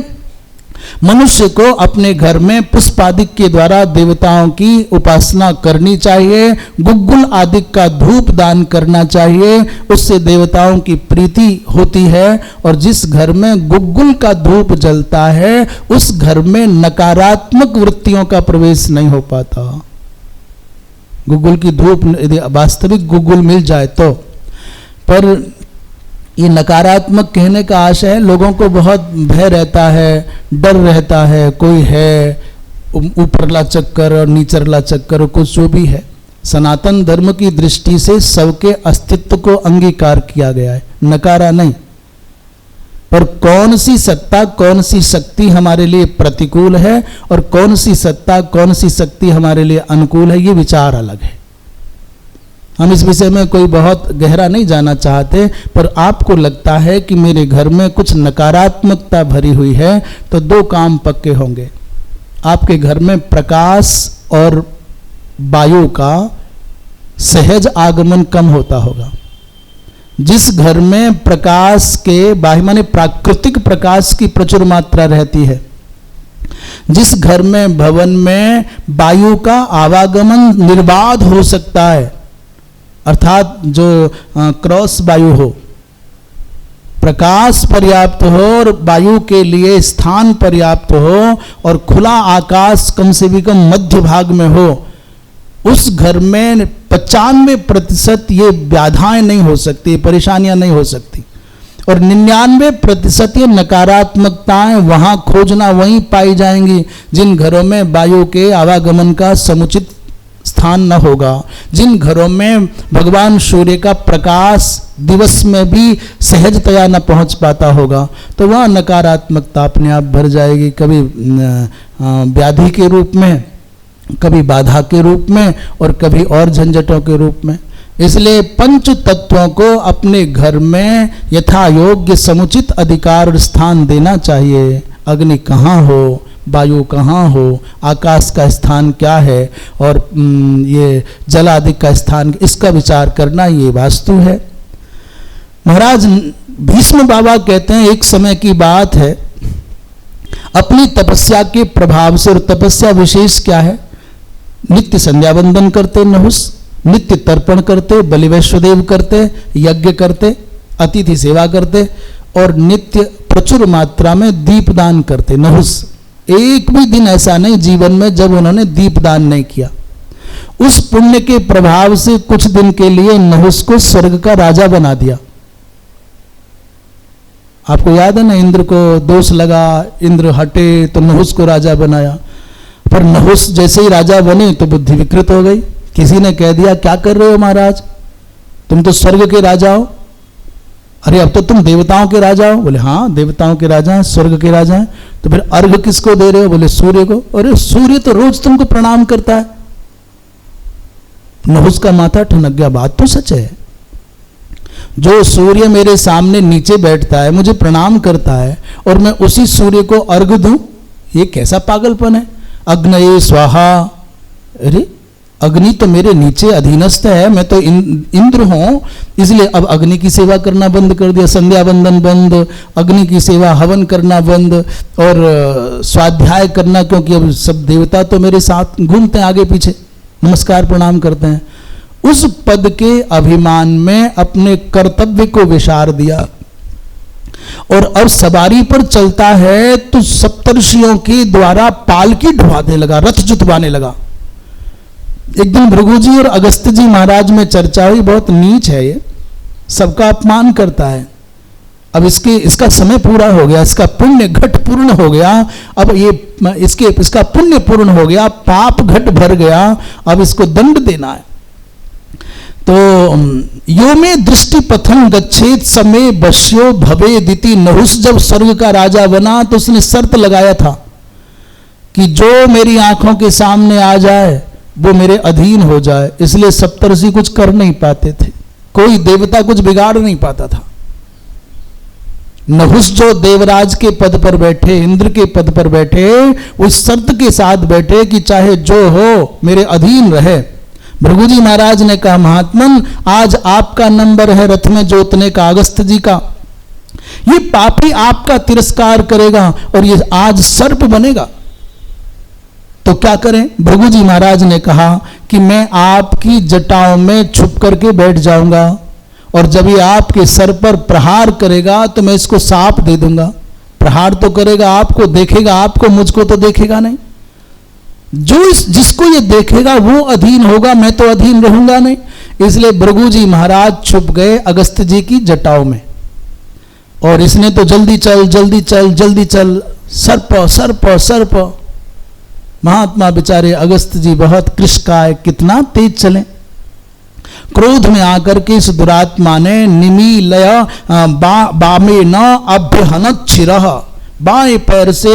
मनुष्य को अपने घर में पुष्प आदि के द्वारा देवताओं की उपासना करनी चाहिए। गुग्गुल आदि का धूप दान करना चाहिए, उससे देवताओं की प्रीति होती है। और जिस घर में गुग्गुल का धूप जलता है, उस घर में नकारात्मक वृत्तियों का प्रवेश नहीं हो पाता। गुग्गुल की धूप यदि वास्तविक गुग्गुल मिल जाए तो। पर ये नकारात्मक कहने का आशय है, लोगों को बहुत भय रहता है, डर रहता है, कोई है ऊपरला चक्कर और नीचरला चक्कर, कुछ जो भी है। सनातन धर्म की दृष्टि से सबके अस्तित्व को अंगीकार किया गया है, नकारा नहीं। पर कौन सी सत्ता, कौन सी शक्ति हमारे लिए प्रतिकूल है और कौन सी सत्ता, कौन सी शक्ति हमारे लिए अनुकूल है, ये विचार अलग है। हम इस विषय में कोई बहुत गहरा नहीं जाना चाहते, पर आपको लगता है कि मेरे घर में कुछ नकारात्मकता भरी हुई है, तो दो काम पक्के होंगे। आपके घर में प्रकाश और वायु का सहज आगमन कम होता होगा। जिस घर में प्रकाश के बाह्य माने प्राकृतिक प्रकाश की प्रचुर मात्रा रहती है, जिस घर में भवन में वायु का आवागमन निर्बाध हो सकता है, अर्थात जो क्रॉस वायु हो, प्रकाश पर्याप्त हो और वायु के लिए स्थान पर्याप्त हो और खुला आकाश कम से भी कम मध्य भाग में हो, उस घर में 95% ये व्याधाएं नहीं हो सकती, परेशानियां नहीं हो सकती। और 99% ये नकारात्मकताएं वहां खोजना वहीं पाई जाएंगी जिन घरों में वायु के आवागमन का समुचित स्थान न होगा, जिन घरों में भगवान सूर्य का प्रकाश दिवस में भी सहजतया न पहुंच पाता होगा, तो वह नकारात्मकता अपने आप भर जाएगी, कभी व्याधि के रूप में, कभी बाधा के रूप में और कभी और झंझटों के रूप में। इसलिए पंच तत्वों को अपने घर में यथा योग्य समुचित अधिकार और स्थान देना चाहिए। अग्नि कहाँ हो, वायु कहाँ हो, आकाश का स्थान क्या है और ये जल आदि का स्थान, इसका विचार करना ये वास्तु है। महाराज भीष्म बाबा कहते हैं, एक समय की बात है, अपनी तपस्या के प्रभाव से, और तपस्या विशेष क्या है, नित्य संध्या वंदन करते नहुस, नित्य तर्पण करते, बलि वैश्वदेव करते, यज्ञ करते, अतिथि सेवा करते और नित्य प्रचुर मात्रा में दीपदान करते नहुस। एक भी दिन ऐसा नहीं जीवन में जब उन्होंने दीपदान नहीं किया। उस पुण्य के प्रभाव से कुछ दिन के लिए नहुस को स्वर्ग का राजा बना दिया। आपको याद है ना, इंद्र को दोष लगा, इंद्र हटे तो नहुस को राजा बनाया, पर नहुस जैसे ही राजा बने तो बुद्धि विकृत हो गई। किसी ने कह दिया, क्या कर रहे हो महाराज, तुम तो स्वर्ग के राजा हो, अरे अब तो तुम देवताओं के राजा हो। बोले हाँ देवताओं के राजा हैं, स्वर्ग के राजा हैं, तो फिर अर्घ किसको दे रहे हो, बोले सूर्य को। अरे सूर्य तो रोज तुमको प्रणाम करता है। नहुस का माथा ठनक गया, बात तो सच है, जो सूर्य मेरे सामने नीचे बैठता है, मुझे प्रणाम करता है और मैं उसी सूर्य को अर्घ दूं, ये कैसा पागलपन है। अग्नये स्वाहा, अरे अग्नि तो मेरे नीचे अधीनस्थ है, मैं तो इंद्र हूं, इसलिए अब अग्नि की सेवा करना बंद कर दिया, संध्या वंदन बंद, अग्नि की सेवा हवन करना बंद और स्वाध्याय करना, क्योंकि अब सब देवता तो मेरे साथ घूमते हैं आगे पीछे, नमस्कार प्रणाम करते हैं। उस पद के अभिमान में अपने कर्तव्य को विसार दिया और अब सवारी पर चलता है तो सप्तर्षियों के द्वारा पालकी ढुवाने लगा, रथ जुतवाने लगा। एक दिन भृगु जी और अगस्त्य जी महाराज में चर्चा हुई, बहुत नीच है ये, सबका अपमान करता है। अब इसका समय पूरा हो गया, इसका पुण्य घट पूर्ण हो गया, अब ये इसका पुण्य पूर्ण हो गया, पाप घट भर गया, अब इसको दंड देना है। तो यो में दृष्टि पथम गच्छेत समय बश्यो भवे दिति। नहुस जब स्वर्ग का राजा बना तो उसने शर्त लगाया था कि जो मेरी आंखों के सामने आ जाए वो मेरे अधीन हो जाए, इसलिए सप्तर्षि कुछ कर नहीं पाते थे, कोई देवता कुछ बिगाड़ नहीं पाता था। नहुस जो देवराज के पद पर बैठे, इंद्र के पद पर बैठे, उस शर्त के साथ बैठे कि चाहे जो हो मेरे अधीन रहे। भृगु जी महाराज ने कहा, महात्मन आज आपका नंबर है रथ में जोतने का, अगस्त्य जी का, ये पापी आपका तिरस्कार करेगा और ये आज सर्प बनेगा, तो क्या करें। भृगु जी महाराज ने कहा कि मैं आपकी जटाओं में छुप करके बैठ जाऊंगा और जब ये आपके सर पर प्रहार करेगा तो मैं इसको सांप दे दूंगा। प्रहार तो करेगा, आपको देखेगा, आपको मुझको तो देखेगा नहीं। जिसको ये देखेगा वो अधीन होगा, मैं तो अधीन रहूंगा नहीं। इसलिए भृगु जी महाराज छुप गए अगस्त्य जी की जटाओं में और इसने तो जल्दी चल जल्दी चल जल्दी चल, सर्प सर्प सर्प। महात्मा बेचारे अगस्त्य जी बहुत कृशकाय, कितना तेज चले। क्रोध में आकर के इस दुरात्मा ने निमीलय बामे न अभ्यहनत छिरह, बाएं पैर से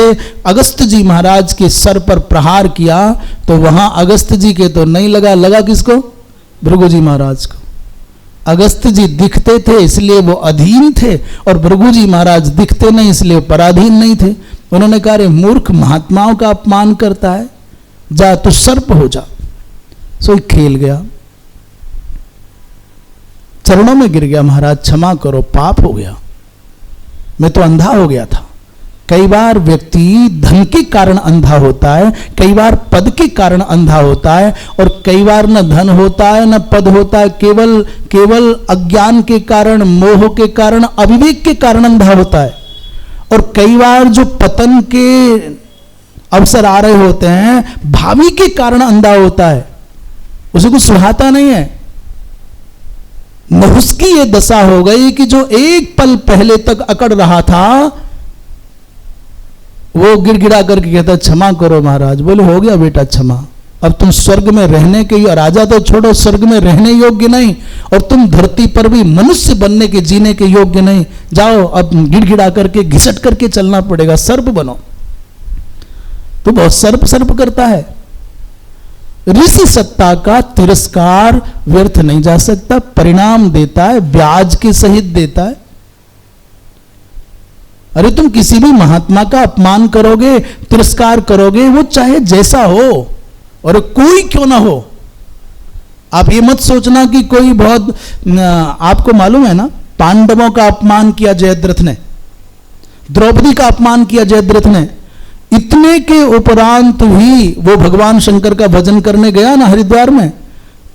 अगस्त्य जी महाराज के सर पर प्रहार किया तो वहां अगस्त्य जी के तो नहीं लगा, लगा किसको, भृगु जी महाराज को। अगस्त्य जी दिखते थे इसलिए वो अधीन थे और भृगु जी महाराज दिखते नहीं इसलिए पराधीन नहीं थे। उन्होंने कहा, रे मूर्ख, महात्माओं का अपमान करता है, जा तू सर्प हो जा। सो खेल गया, चरणों में गिर गया, महाराज क्षमा करो, पाप हो गया, मैं तो अंधा हो गया था, कई बार व्यक्ति धन के कारण अंधा होता है, कई बार पद के कारण अंधा होता है, और कई बार न धन होता है न पद होता है, केवल अज्ञान के कारण, मोह के कारण, अविवेक के कारण अंधा होता है। और कई बार जो पतन के अवसर आ रहे होते हैं, भावी के कारण अंधा होता है, उसे कुछ सुहाता नहीं है। नहुस की ये दशा हो गई कि जो एक पल पहले तक अकड़ रहा था, वो गिड़गिड़ा करके कहता क्षमा करो महाराज। बोले हो गया बेटा क्षमा, अब तुम स्वर्ग में रहने के, राजा तो छोड़ो, स्वर्ग में रहने योग्य नहीं, और तुम धरती पर भी मनुष्य बनने के, जीने के योग्य नहीं। जाओ, अब गिड़गिड़ा करके घिसट करके चलना पड़ेगा, सर्प बनो। तो बहुत सर्प करता है। ऋषि सत्ता का तिरस्कार व्यर्थ नहीं जा सकता, परिणाम देता है, ब्याज के सहित देता है। अरे तुम किसी भी महात्मा का अपमान करोगे, तिरस्कार करोगे, वो चाहे जैसा हो और कोई क्यों ना हो। आप ये मत सोचना कि कोई बहुत, आपको मालूम है ना, पांडवों का अपमान किया जयद्रथ ने, द्रौपदी का अपमान किया जयद्रथ ने, इतने के उपरांत भी वो भगवान शंकर का भजन करने गया ना हरिद्वार में,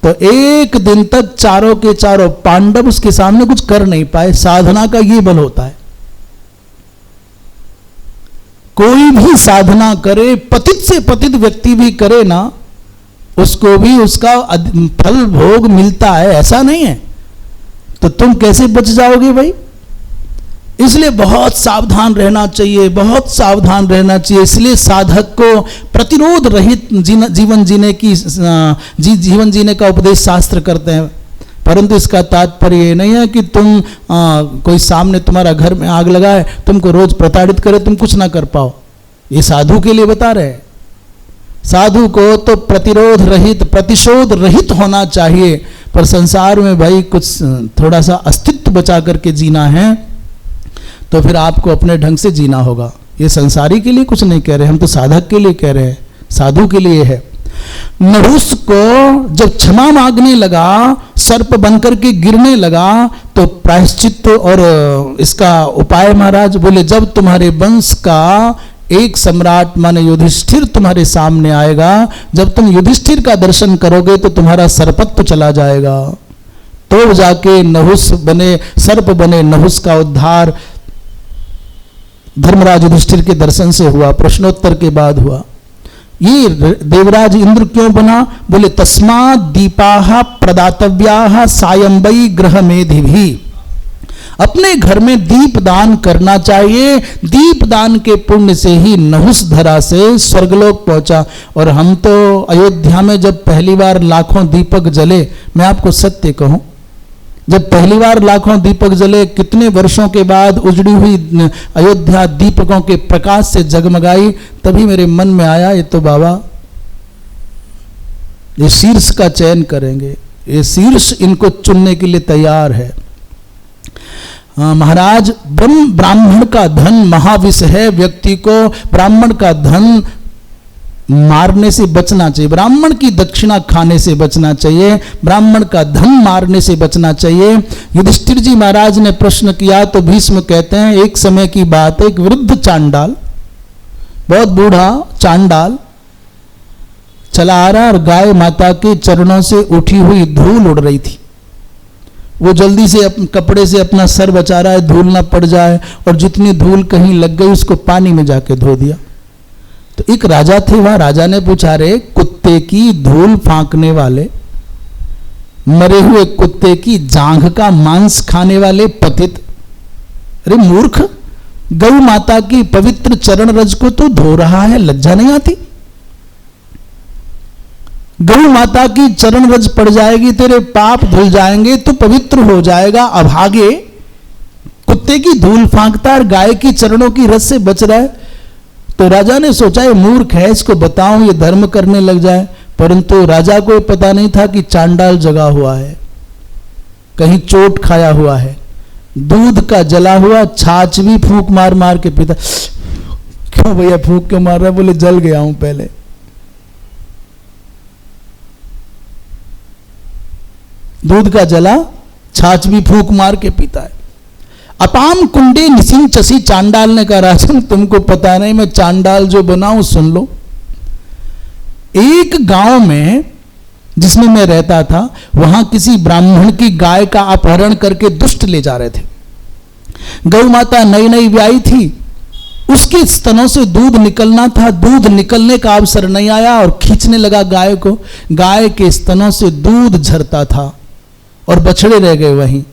तो एक दिन तक चारों के चारों पांडव उसके सामने कुछ कर नहीं पाए। साधना का ये बल होता है। कोई भी साधना करे, पतित से पतित व्यक्ति भी करे ना, उसको भी उसका फल भोग मिलता है, ऐसा नहीं है। तो तुम कैसे बच जाओगे भाई? इसलिए बहुत सावधान रहना चाहिए, बहुत सावधान रहना चाहिए। इसलिए साधक को प्रतिरोध रहित जीवन जीने का उपदेश शास्त्र करते हैं। परंतु इसका तात्पर्य ये नहीं है कि तुम कोई सामने तुम्हारा घर में आग लगाए, तुमको रोज प्रताड़ित करे, तुम कुछ ना कर पाओ। ये साधु के लिए बता रहे हैं। साधु को तो प्रतिरोध रहित, प्रतिशोध रहित होना चाहिए। पर संसार में भाई कुछ थोड़ा सा अस्तित्व बचा करके जीना है, तो फिर आपको अपने ढंग से जीना होगा। ये संसारी के लिए कुछ नहीं कह रहे, हम तो साधक के लिए कह रहे हैं, साधु के लिए है। नहुस को जब क्षमा मांगने लगा, सर्प बनकर के गिरने लगा, तो प्रायश्चित और इसका उपाय महाराज बोले, जब तुम्हारे वंश का एक सम्राट माने युधिष्ठिर तुम्हारे सामने आएगा, जब तुम युधिष्ठिर का दर्शन करोगे तो तुम्हारा सर्पत्व चला जाएगा। तो जाके नहुस बने, सर्प बने, नहुस का उद्धार धर्मराज युधिष्ठिर के दर्शन से हुआ, प्रश्नोत्तर के बाद हुआ। ये देवराज इंद्र क्यों बना? बोले तस्मात् दीपाः प्रदातव्याः सायंबई ग्रह मेधिभिः। अपने घर में दीप दान करना चाहिए। दीप दान के पुण्य से ही नहुस धरा से स्वर्गलोक पहुंचा। और हम तो अयोध्या में जब पहली बार लाखों दीपक जले, मैं आपको सत्य कहूं, जब पहली बार लाखों दीपक जले, कितने वर्षों के बाद उजड़ी हुई अयोध्या दीपकों के प्रकाश से जगमगाई, तभी मेरे मन में आया, ये तो बाबा ये शीर्ष का चयन करेंगे, ये शीर्ष इनको चुनने के लिए तैयार है। महाराज ब्राह्मण का धन महाविष है। व्यक्ति को ब्राह्मण का धन मारने से बचना चाहिए, ब्राह्मण की दक्षिणा खाने से बचना चाहिए, ब्राह्मण का धन मारने से बचना चाहिए। युधिष्ठिर जी महाराज ने प्रश्न किया तो भीष्म कहते हैं, एक समय की बात है, एक वृद्ध चांडाल, बहुत बूढ़ा चांडाल चला आ रहा, और गाय माता के चरणों से उठी हुई धूल उड़ रही थी। वो जल्दी से कपड़े से अपना सर बचा रहा है, धूल ना पड़ जाए, और जितनी धूल कहीं लग गई उसको पानी में जाके धो दिया। तो एक राजा थे वहां, राजा ने पूछा, रे कुत्ते की धूल फांकने वाले, मरे हुए कुत्ते की जांघ का मांस खाने वाले पतित, अरे मूर्ख, गौ माता की पवित्र चरण रज को तो धो रहा है, लज्जा नहीं आती? गौ माता की चरण रज पड़ जाएगी, तेरे पाप धुल जाएंगे, तो पवित्र हो जाएगा। अभागे कुत्ते की धूल फांकता है, गाय की चरणों की रज से बच रहा है। तो राजा ने सोचा ये मूर्ख है, इसको बताऊं ये धर्म करने लग जाए। परंतु राजा को पता नहीं था कि चांडाल जगा हुआ है, कहीं चोट खाया हुआ है, दूध का जला हुआ छाछ भी फूंक मार मार के पीता। क्यों भैया फूंक क्यों मार रहा है? बोले जल गया हूं पहले। दूध का जला छाछ भी फूंक मार के पीता है। अपाम कुंडे निसिंचसी, चांडाल ने कहा राजन तुमको पता नहीं मैं चांडाल जो बनाऊं सुन लो। एक गांव में जिसमें मैं रहता था वहां किसी ब्राह्मण की गाय का अपहरण करके दुष्ट ले जा रहे थे। गौ माता नई नई ब्याई थी, उसके स्तनों से दूध निकलना था, दूध निकलने का अवसर नहीं आया और खींचने लगा गाय को। गाय के स्तनों से दूध झरता था और बछड़े रह गए वहीं।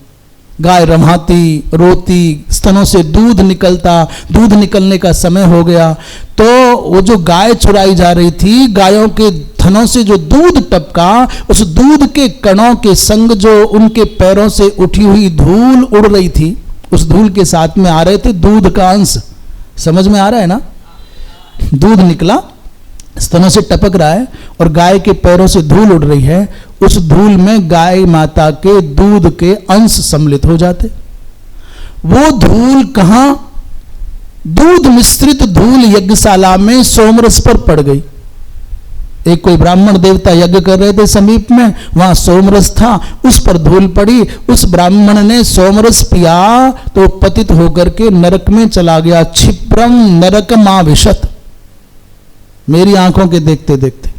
गाय रमाती रोती, स्तनों से दूध निकलता, दूध निकलने का समय हो गया तो वो जो गाय चुराई जा रही थी, गायों के थनों से जो दूध टपका, उस दूध के कणों के संग जो उनके पैरों से उठी हुई धूल उड़ रही थी, उस धूल के साथ में आ रहे थे दूध का अंश। समझ में आ रहा है ना? दूध निकला, स्तनों से टपक रहा है और गाय के पैरों से धूल उड़ रही है। उस धूल में गाय माता के दूध के अंश सम्मिलित हो जाते। वो धूल कहां? दूध मिश्रित धूल यज्ञशाला में सोमरस पर पड़ गई। एक कोई ब्राह्मण देवता यज्ञ कर रहे थे समीप में, वहां सोमरस था, उस पर धूल पड़ी। उस ब्राह्मण ने सोमरस पिया तो पतित होकर के नरक में चला गया। क्षिप्रम नरकमाविशत। मेरी आंखों के देखते देखते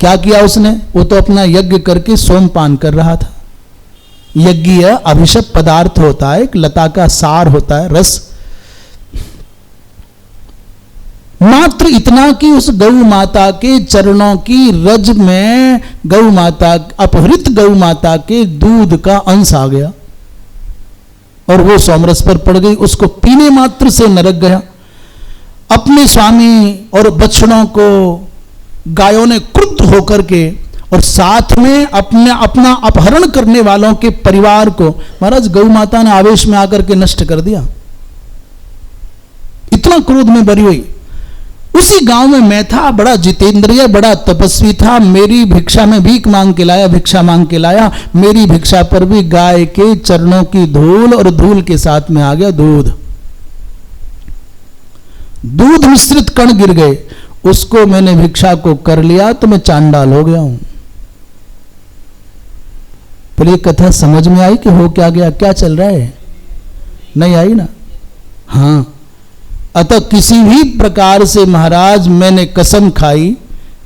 क्या किया उसने? वो तो अपना यज्ञ करके सोमपान कर रहा था। यज्ञ अभिषप पदार्थ होता है, एक लता का सार होता है, रस। मात्र इतना कि उस गौ माता के चरणों की रज में गौ माता, अपहृत गौ माता के दूध का अंश आ गया और वो सोमरस पर पड़ गई। उसको पीने मात्र से नरक गया। अपने स्वामी और बछड़ों को गायों ने क्रुद्ध होकर के और साथ में अपना अपहरण करने वालों के परिवार को महाराज गौ माता ने आवेश में आकर के नष्ट कर दिया। इतना क्रोध में भरी हुई। उसी गांव में मैं था, बड़ा जितेंद्रिय, बड़ा तपस्वी था। मेरी भिक्षा में भीख मांग के लाया, भिक्षा मांग के लाया। मेरी भिक्षा पर भी गाय के चरणों की धूल और धूल के साथ में आ गया दूध। दूध मिश्रित कण गिर गए। उसको मैंने भिक्षा को कर लिया तो मैं चांडाल हो गया हूं। पर ये कथा समझ में आई कि हो क्या गया, क्या चल रहा है? नहीं आई ना? हां। अतः किसी भी प्रकार से महाराज मैंने कसम खाई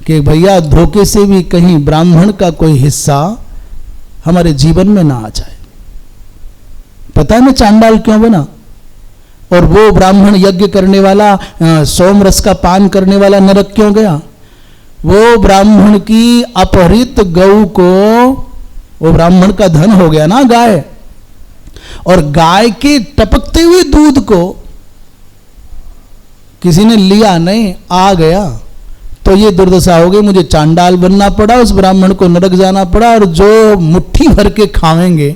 कि भैया धोखे से भी कहीं ब्राह्मण का कोई हिस्सा हमारे जीवन में ना आ जाए। पता है मैं चांडाल क्यों बना? और वो ब्राह्मण यज्ञ करने वाला, सोमरस का पान करने वाला नरक क्यों गया? वो ब्राह्मण की अपहृत गौ को, वो ब्राह्मण का धन हो गया ना गाय, और गाय के टपकते हुए दूध को किसी ने लिया नहीं, आ गया तो ये दुर्दशा हो गई। मुझे चांडाल बनना पड़ा, उस ब्राह्मण को नरक जाना पड़ा। और जो मुट्ठी भर के खाएंगे,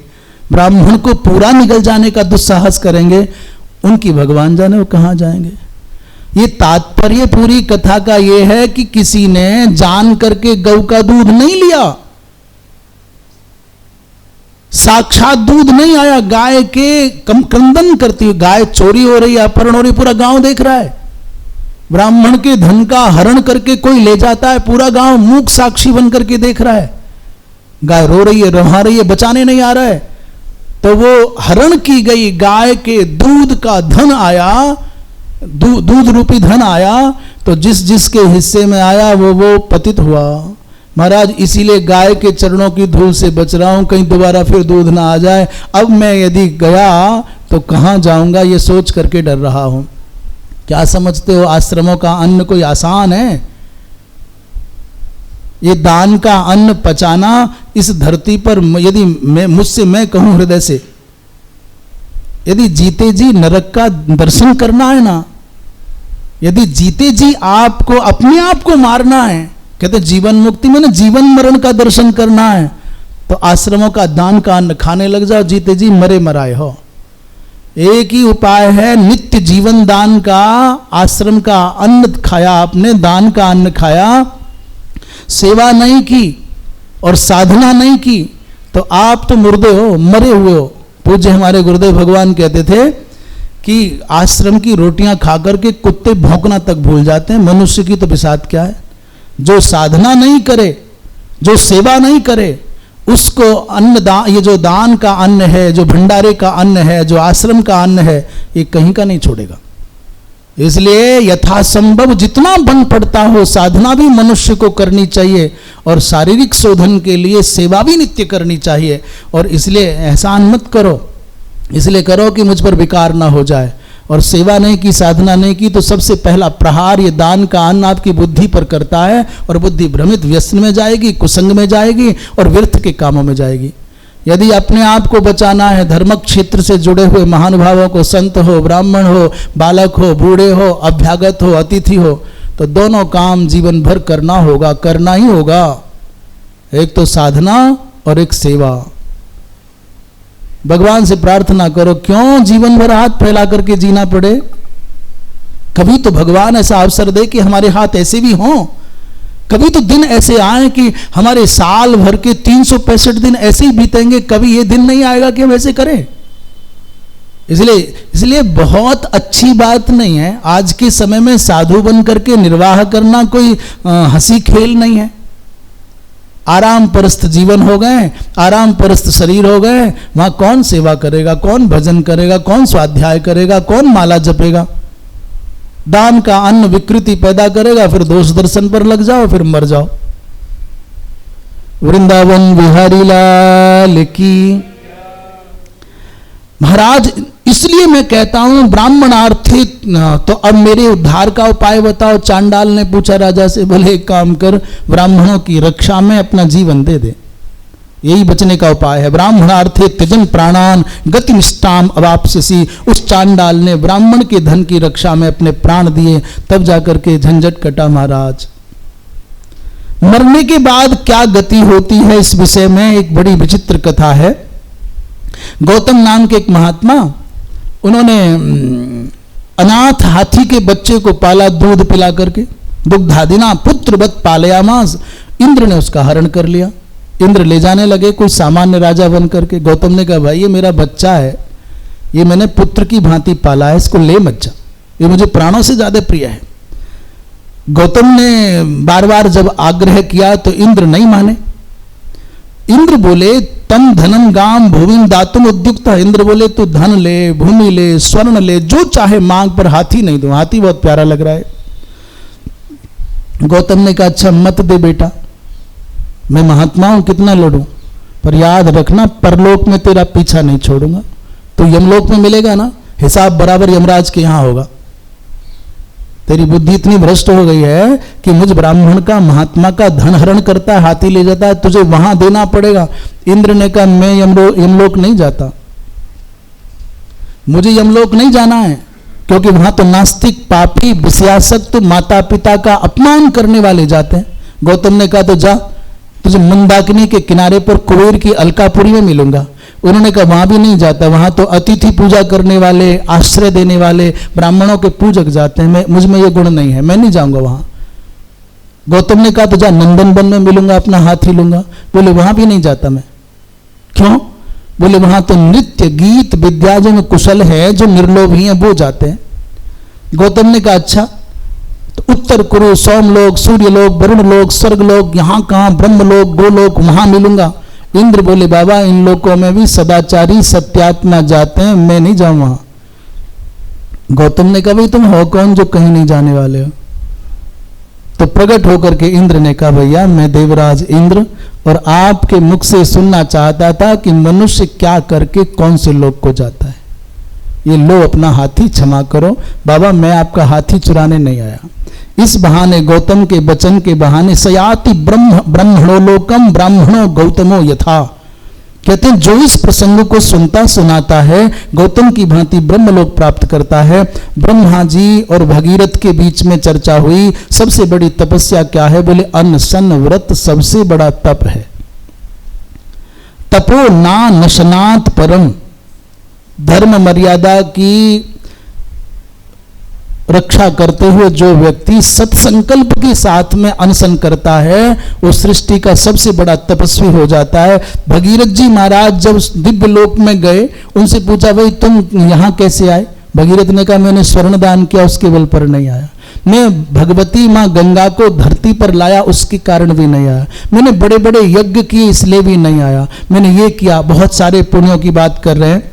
ब्राह्मण को पूरा निगल जाने का दुस्साहस करेंगे, उनकी भगवान जाने वो कहां जाएंगे। ये तात्पर्य पूरी कथा का ये है कि किसी ने जान करके गौ का दूध नहीं लिया, साक्षात दूध नहीं आया। गाय के क्रंदन करती हुई, गाय चोरी हो रही है, अपहरण हो रही, पूरा गांव देख रहा है। ब्राह्मण के धन का हरण करके कोई ले जाता है, पूरा गांव मूक साक्षी बन करके देख रहा है। गाय रो रही है, रहा रही है, बचाने नहीं आ रहा है। तो वो हरण की गई गाय के दूध का धन आया, दूध रूपी धन आया, तो जिस जिसके हिस्से में आया वो पतित हुआ। महाराज इसीलिए गाय के चरणों की धूल से बच रहा हूं, कहीं दोबारा फिर दूध ना आ जाए। अब मैं यदि गया तो कहां जाऊंगा, ये सोच करके डर रहा हूं। क्या समझते हो, आश्रमों का अन्न कोई आसान है? ये दान का अन्न पचाना इस धरती पर, यदि मुझसे मैं कहूं हृदय से, यदि जीते जी नरक का दर्शन करना है ना, यदि जीते जी आपको अपने आप को मारना है, कहते जीवन मुक्ति में ना जीवन मरण का दर्शन करना है, तो आश्रमों का दान का अन्न खाने लग जाओ, जीते जी मरे मराए हो। एक ही उपाय है, नित्य जीवन दान का। आश्रम का अन्न खाया आपने, दान का अन्न खाया, सेवा नहीं की और साधना नहीं की, तो आप तो मुर्दे हो, मरे हुए हो। पूज्य हमारे गुरुदेव भगवान कहते थे कि आश्रम की रोटियां खाकर के कुत्ते भौंकना तक भूल जाते हैं, मनुष्य की तो बिसात क्या है। जो साधना नहीं करे, जो सेवा नहीं करे, उसको अन्न दान, ये जो दान का अन्न है, जो भंडारे का अन्न है, जो आश्रम का अन्न है, ये कहीं का नहीं छोड़ेगा। इसलिए यथासंभव जितना बन पड़ता हो साधना भी मनुष्य को करनी चाहिए, और शारीरिक शोधन के लिए सेवा भी नित्य करनी चाहिए। और इसलिए एहसान मत करो, इसलिए करो कि मुझ पर विकार ना हो जाए। और सेवा नहीं की, साधना नहीं की, तो सबसे पहला प्रहार ये दान का अन्न आपकी बुद्धि पर करता है, और बुद्धि भ्रमित व्यसन में जाएगी, कुसंग में जाएगी, और व्यर्थ के कामों में जाएगी। यदि अपने आप को बचाना है, धर्म क्षेत्र से जुड़े हुए महानुभावों को, संत हो, ब्राह्मण हो, बालक हो, बूढ़े हो, अभ्यागत हो, अतिथि हो, तो दोनों काम जीवन भर करना होगा, करना ही होगा। एक तो साधना और एक सेवा। भगवान से प्रार्थना करो, क्यों जीवन भर हाथ फैला करके जीना पड़े? कभी तो भगवान ऐसा अवसर दे कि हमारे हाथ ऐसे भी हों। कभी तो दिन ऐसे आए कि हमारे साल भर के 365 दिन ऐसे ही बीतेंगे, कभी ये दिन नहीं आएगा कि हम ऐसे करें। इसलिए बहुत अच्छी बात नहीं है आज के समय में साधु बन करके निर्वाह करना, कोई हंसी खेल नहीं है। आराम परस्त जीवन हो गए, आराम परस्त शरीर हो गए, वहां कौन सेवा करेगा, कौन भजन करेगा, कौन स्वाध्याय करेगा, कौन माला जपेगा? दान का अन्न विकृति पैदा करेगा, फिर दोष दर्शन पर लग जाओ, फिर मर जाओ। वृंदावन बिहारी लाल की। महाराज इसलिए मैं कहता हूं ब्राह्मणार्थी, तो अब मेरे उद्धार का उपाय बताओ। चांडाल ने पूछा राजा से, बोले एक काम कर, ब्राह्मणों की रक्षा में अपना जीवन दे दे, यही बचने का उपाय है। ब्राह्मणार्थे त्यजन प्राणान गति निष्ठाम अवाप्स्यसि। उस चांडाल ने ब्राह्मण के धन की रक्षा में अपने प्राण दिए, तब जाकर के झंझट कटा। महाराज मरने के बाद क्या गति होती है, इस विषय में एक बड़ी विचित्र कथा है। गौतम नाम के एक महात्मा, उन्होंने अनाथ हाथी के बच्चे को पाला, दूध पिला करके। दुग्धादिना पुत्रवत पालयामास। इंद्र ने उसका हरण कर लिया। इंद्र ले जाने लगे कोई सामान्य राजा बन करके। गौतम ने कहा, भाई ये मेरा बच्चा है, ये मैंने पुत्र की भांति पाला है, इसको ले मत जा, ये मुझे प्राणों से ज्यादा प्रिय है। गौतम ने बार बार जब आग्रह किया तो इंद्र नहीं माने। इंद्र बोले, तम धनम गाम भूमिम दातुम उद्युक्त। इंद्र बोले, तू धन ले, भूमि ले, स्वर्ण ले, जो चाहे मांग, पर हाथी नहीं दो, हाथी बहुत प्यारा लग रहा है। गौतम ने कहा, अच्छा मत दे बेटा, मैं महात्मा हूं, कितना लड़ूं, पर याद रखना परलोक में तेरा पीछा नहीं छोड़ूंगा। तो यमलोक में मिलेगा ना, हिसाब बराबर यमराज के यहां होगा। तेरी बुद्धि इतनी भ्रष्ट हो गई है कि मुझ ब्राह्मण का, महात्मा का धन हरण करता है, हाथी ले जाता है, तुझे वहां देना पड़ेगा। इंद्र ने कहा, मैं यमलोक नहीं जाता, मुझे यमलोक नहीं जाना है, क्योंकि वहां तो नास्तिक, पापी, विषयासक्त, माता पिता का अपमान करने वाले जाते हैं। गौतम ने कहा, तो जा, तुझे मंदाकिनी के किनारे पर कुबेर की अलकापुरी में मिलूंगा। उन्होंने कहा, वहां भी नहीं जाता, वहां तो अतिथि पूजा करने वाले, आश्रय देने वाले ब्राह्मणों के पूजक जाते हैं, मुझ में ये गुण नहीं है, मैं नहीं जाऊंगा वहां। गौतम ने कहा, तो जा, नंदन वन में मिलूंगा, अपना हाथी लूंगा। बोले, वहां भी नहीं जाता मैं। क्यों? बोले, वहां तो नृत्य गीत विद्या जो में कुशल है, जो निर्लोभी हैं, वो जाते हैं। गौतम ने कहा, अच्छा, तो उत्तर कुरु, सोमलोक, सूर्यलोक, वरुणलोक, स्वर्गलोक, यहां कहां ब्रह्मलोक, गोलोक, वहां मिलूंगा। इंद्र बोले, बाबा इन लोकों में भी सदाचारी सत्यात्मा जाते हैं, मैं नहीं जाऊं वहां। गौतम ने कहा, भाई तुम हो कौन जो कहीं नहीं जाने वाले हो? तो प्रकट होकर के इंद्र ने कहा, भैया मैं देवराज इंद्र, और आपके मुख से सुनना चाहता था कि मनुष्य क्या करके कौन से लोक को जाता है। ये लो अपना हाथी, क्षमा करो बाबा, मैं आपका हाथी चुराने नहीं आया। इस बहाने, गौतम के वचन के बहाने, सयाति ब्रह्मणो लोकम ब्राह्मणो गौतमो यथा। कहते हैं जो इस प्रसंग को सुनता सुनाता है, गौतम की भांति ब्रह्मलोक प्राप्त करता है। ब्रह्मा जी और भगीरथ के बीच में चर्चा हुई, सबसे बड़ी तपस्या क्या है? बोले, अन्न सन व्रत सबसे बड़ा तप है। तपो ना नशनात् परम। धर्म मर्यादा की रक्षा करते हुए जो व्यक्ति सत्संकल्प के साथ में अनशन करता है, वो सृष्टि का सबसे बड़ा तपस्वी हो जाता है। भगीरथ जी महाराज जब दिव्य लोक में गए, उनसे पूछा, भाई तुम यहां कैसे आए? भगीरथ ने कहा, मैंने स्वर्ण दान किया, उसके बल पर नहीं आया। मैं भगवती माँ गंगा को धरती पर लाया उसके कारण भी नहीं आया, मैंने बड़े बड़े यज्ञ किए इसलिए भी नहीं आया, मैंने ये किया, बहुत सारे पुण्यों की बात कर रहे हैं।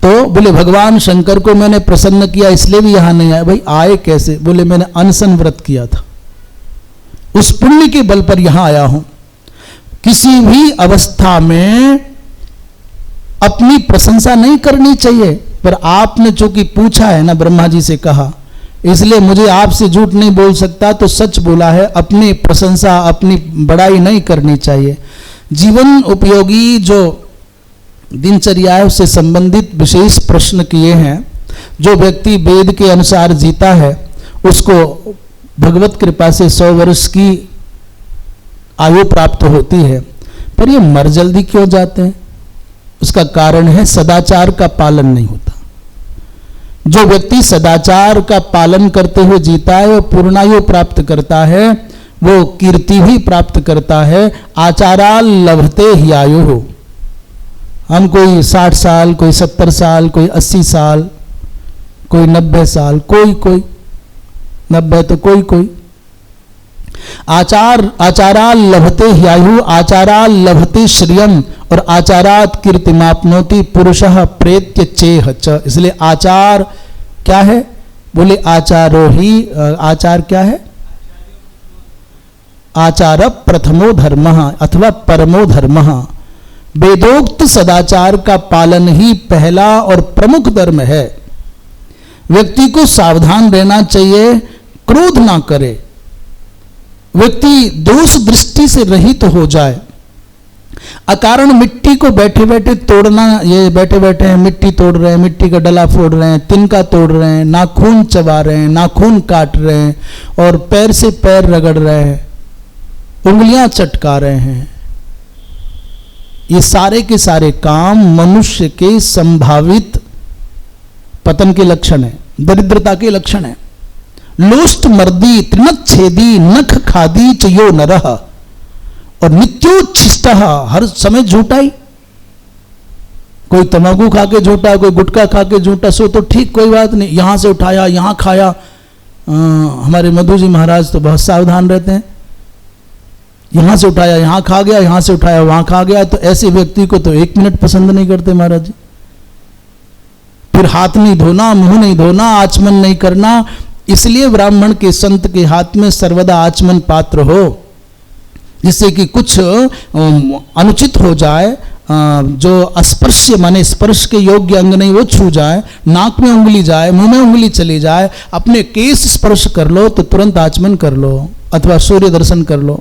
तो बोले भगवान शंकर को मैंने प्रसन्न किया इसलिए भी यहां नहीं आया। भाई आए कैसे? बोले मैंने अनशन व्रत किया था, उस पुण्य के बल पर यहां आया हूं। किसी भी अवस्था में अपनी प्रशंसा नहीं करनी चाहिए, पर आपने जो कि पूछा है ना, ब्रह्मा जी से कहा, इसलिए मुझे आपसे झूठ नहीं बोल सकता, तो सच बोला है। अपनी प्रशंसा अपनी बड़ाई नहीं करनी चाहिए। जीवन उपयोगी जो दिनचर्या है उससे संबंधित विशेष प्रश्न किए हैं। जो व्यक्ति वेद के अनुसार जीता है उसको भगवत कृपा से 100 वर्ष की आयु प्राप्त होती है, पर ये मर जल्दी क्यों जाते हैं? उसका कारण है सदाचार का पालन नहीं होता। जो व्यक्ति सदाचार का पालन करते हुए जीता है वो पूर्णायु प्राप्त करता है, वो कीर्ति भी प्राप्त करता है। आचारा लभते ही आयु हो। हम कोई 60 साल, कोई 70 साल, कोई 80 साल, कोई 90 साल, कोई 90 तो कोई आचारा लभते ह्यायु, आचारा लभते श्रियम और आचारात कीर्तिमाप्नोति पुरुषः प्रेत्य चेह च। इसलिए आचार क्या है? बोले आचारो ही, आचार क्या है? आचार प्रथमो धर्मः अथवा परमो धर्मः। वेदोक्त सदाचार का पालन ही पहला और प्रमुख धर्म है। व्यक्ति को सावधान रहना चाहिए, क्रोध ना करे, व्यक्ति दोष दृष्टि से रहित हो जाए। अकारण मिट्टी को बैठे बैठे तोड़ना, ये बैठे बैठे हैं मिट्टी तोड़ रहे हैं, मिट्टी का डला फोड़ रहे हैं, तिनका तोड़ रहे हैं, नाखून चबा रहे हैं, नाखून काट रहे हैं और पैर से पैर रगड़ रहे हैं, उंगलियां चटका रहे हैं। ये सारे के सारे काम मनुष्य के संभावित पतन के लक्षण है, दरिद्रता के लक्षण है। लोष्ट मर्दी त्रिनच्छेदी नख खादी चयो नरह और नित्योच्छिष्ट, हर समय झूठा ही। कोई तंबाकू खा के झूठा, कोई गुटखा खा के झूठा, सो तो ठीक, कोई बात नहीं, यहां से उठाया यहां खाया। हमारे मधु जी महाराज तो बहुत सावधान रहते हैं, यहां से उठाया यहां खा गया, यहां से उठाया वहां खा गया। तो ऐसे व्यक्ति को तो 1 मिनट पसंद नहीं करते महाराज जी। फिर हाथ नहीं धोना, मुंह नहीं धोना, आचमन नहीं करना। इसलिए ब्राह्मण के संत के हाथ में सर्वदा आचमन पात्र हो, जिससे कि कुछ अनुचित हो जाए, जो अस्पर्श्य माने स्पर्श के योग्य अंग नहीं वो छू जाए, नाक में उंगली जाए, मुंह में उंगली चली जाए, अपने केस स्पर्श कर लो तो तुरंत आचमन कर लो अथवा सूर्य दर्शन कर लो।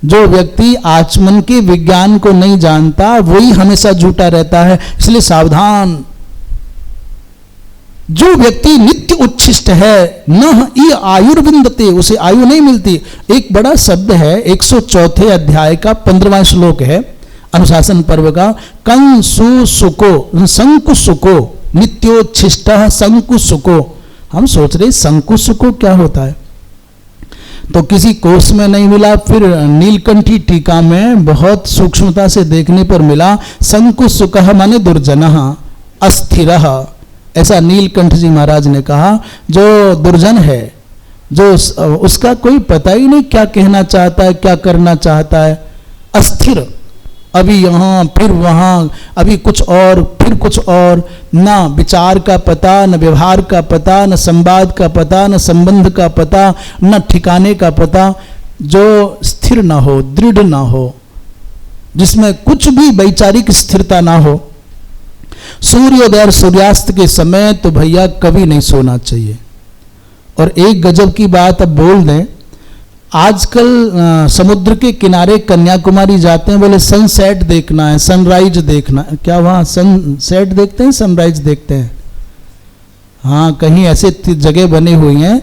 जो व्यक्ति आचमन के विज्ञान को नहीं जानता वही हमेशा झूठा रहता है, इसलिए सावधान। जो व्यक्ति नित्य उच्छिष्ट है, न ई आयुर्विंदते, उसे आयु नहीं मिलती। एक बड़ा शब्द है, 104 अध्याय का 15वां श्लोक है अनुशासन पर्व का। कंसु सुको संकु सुको नित्योच्छिष्ट संकु सुको। हम सोच रहे संकु सुको क्या होता है, तो किसी कोर्स में नहीं मिला, फिर नीलकंठी टीका में बहुत सूक्ष्मता से देखने पर मिला। संकु सुकः माने दुर्जनः अस्थिरः, ऐसा नीलकंठ जी महाराज ने कहा। जो दुर्जन है, जो उसका कोई पता ही नहीं क्या कहना चाहता है, क्या करना चाहता है, अस्थिर, अभी यहाँ फिर वहाँ, अभी कुछ और फिर कुछ और, ना विचार का पता, न व्यवहार का पता, न संवाद का पता, न संबंध का पता, न ठिकाने का पता। जो स्थिर ना हो, दृढ़ ना हो, जिसमें कुछ भी वैचारिक स्थिरता ना हो। सूर्योदय और सूर्यास्त के समय तो भैया कभी नहीं सोना चाहिए। और एक गजब की बात अब बोल दें, आजकल समुद्र के किनारे कन्याकुमारी जाते हैं, बोले सनसेट देखना है, सनराइज देखना है। क्या वहाँ सनसेट देखते हैं, सनराइज देखते हैं? हाँ, कहीं ऐसे जगह बनी हुई हैं,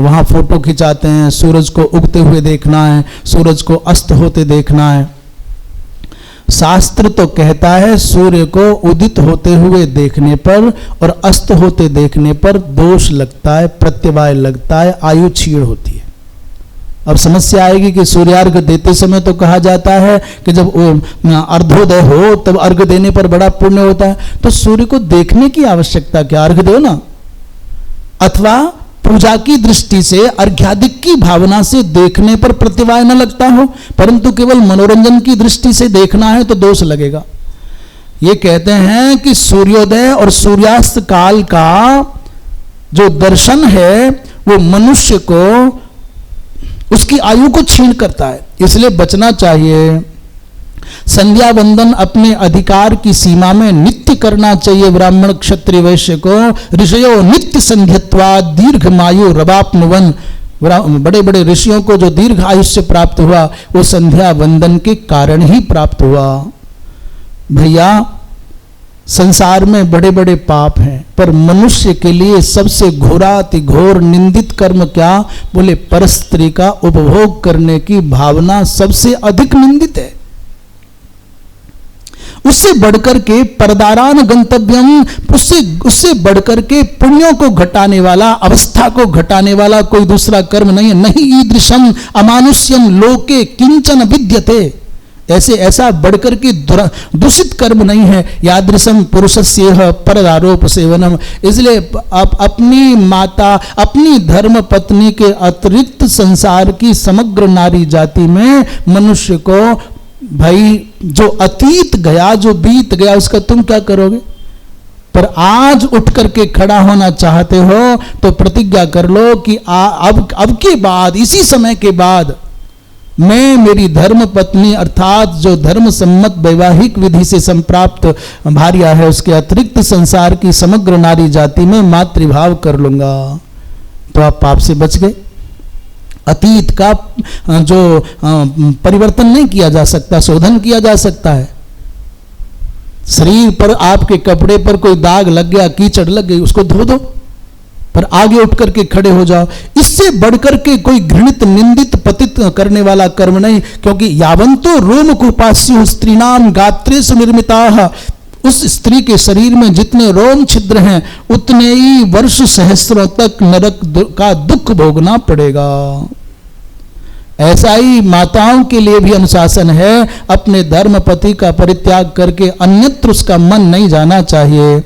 वहाँ फोटो खिंचाते हैं। सूरज को उगते हुए देखना है, सूरज को अस्त होते देखना है। शास्त्र तो कहता है सूर्य को उदित होते हुए देखने पर और अस्त होते देखने पर दोष लगता है, प्रत्यवाय लगता है, आयु क्षीण होती है। अब समस्या आएगी कि सूर्यार्घ देते समय तो कहा जाता है कि जब अर्धोदय हो तब अर्घ देने पर बड़ा पुण्य होता है, तो सूर्य को देखने की आवश्यकता क्या, अर्घ दो ना। अथवा पूजा की दृष्टि से अर्घ्यादिक की भावना से देखने पर प्रतिवाय न लगता हो, परंतु केवल मनोरंजन की दृष्टि से देखना है तो दोष लगेगा। ये कहते हैं कि सूर्योदय और सूर्यास्त काल का जो दर्शन है वो मनुष्य को उसकी आयु को छीन करता है, इसलिए बचना चाहिए। संध्या वंदन अपने अधिकार की सीमा में नित्य करना चाहिए ब्राह्मण क्षत्रिय वैश्य को। ऋषयो नित्य संध्यत्वा दीर्घमायु रवाप्नुवन, बड़े बड़े ऋषियों को जो दीर्घ आयुष्य प्राप्त हुआ वो संध्या वंदन के कारण ही प्राप्त हुआ। भैया संसार में बड़े बड़े पाप हैं, पर मनुष्य के लिए सबसे घोराति घोर निंदित कर्म क्या? बोले परस्त्री का उपभोग करने की भावना सबसे अधिक निंदित है। उससे बढ़कर के परदारान गंतव्यम, उससे बढ़कर के पुण्यों को घटाने वाला, अवस्था को घटाने वाला कोई दूसरा कर्म नहीं है। नहीं ईदृशम अमानुष्यम लोके किंचन विद्यते, ऐसा बढ़कर के दूषित कर्म नहीं है। यादृशम पुरुषस्य परदारोप सेवनम, इसलिए आप अपनी माता, अपनी धर्म पत्नी के अतिरिक्त संसार की समग्र नारी जाति में मनुष्य को, भाई जो अतीत गया, जो बीत गया, उसका तुम क्या करोगे? पर आज उठ करके खड़ा होना चाहते हो तो प्रतिज्ञा कर लो कि अब के बाद, इसी समय के बाद मैं मेरी धर्म पत्नी अर्थात जो धर्म सम्मत वैवाहिक विधि से संप्राप्त भार्या है उसके अतिरिक्त संसार की समग्र नारी जाति में मातृभाव कर लूंगा। तो आप पाप से बच गए। अतीत का जो परिवर्तन नहीं किया जा सकता, शोधन किया जा सकता है। शरीर पर आपके कपड़े पर कोई दाग लग गया, कीचड़ लग गई, उसको धो दो, पर आगे उठ करके खड़े हो जाओ। इससे बढ़कर के कोई घृणित निंदित पतित करने वाला कर्म नहीं, क्योंकि यावंतो रोम कुपास्यु स्त्रीणाम गात्रेषु निर्मिताः, उस स्त्री के शरीर में जितने रोम छिद्र हैं उतने ही वर्ष सहस्रों तक नरक का दुख भोगना पड़ेगा। ऐसा ही माताओं के लिए भी अनुशासन है, अपने धर्म पति का परित्याग करके अन्यत्र उसका मन नहीं जाना चाहिए।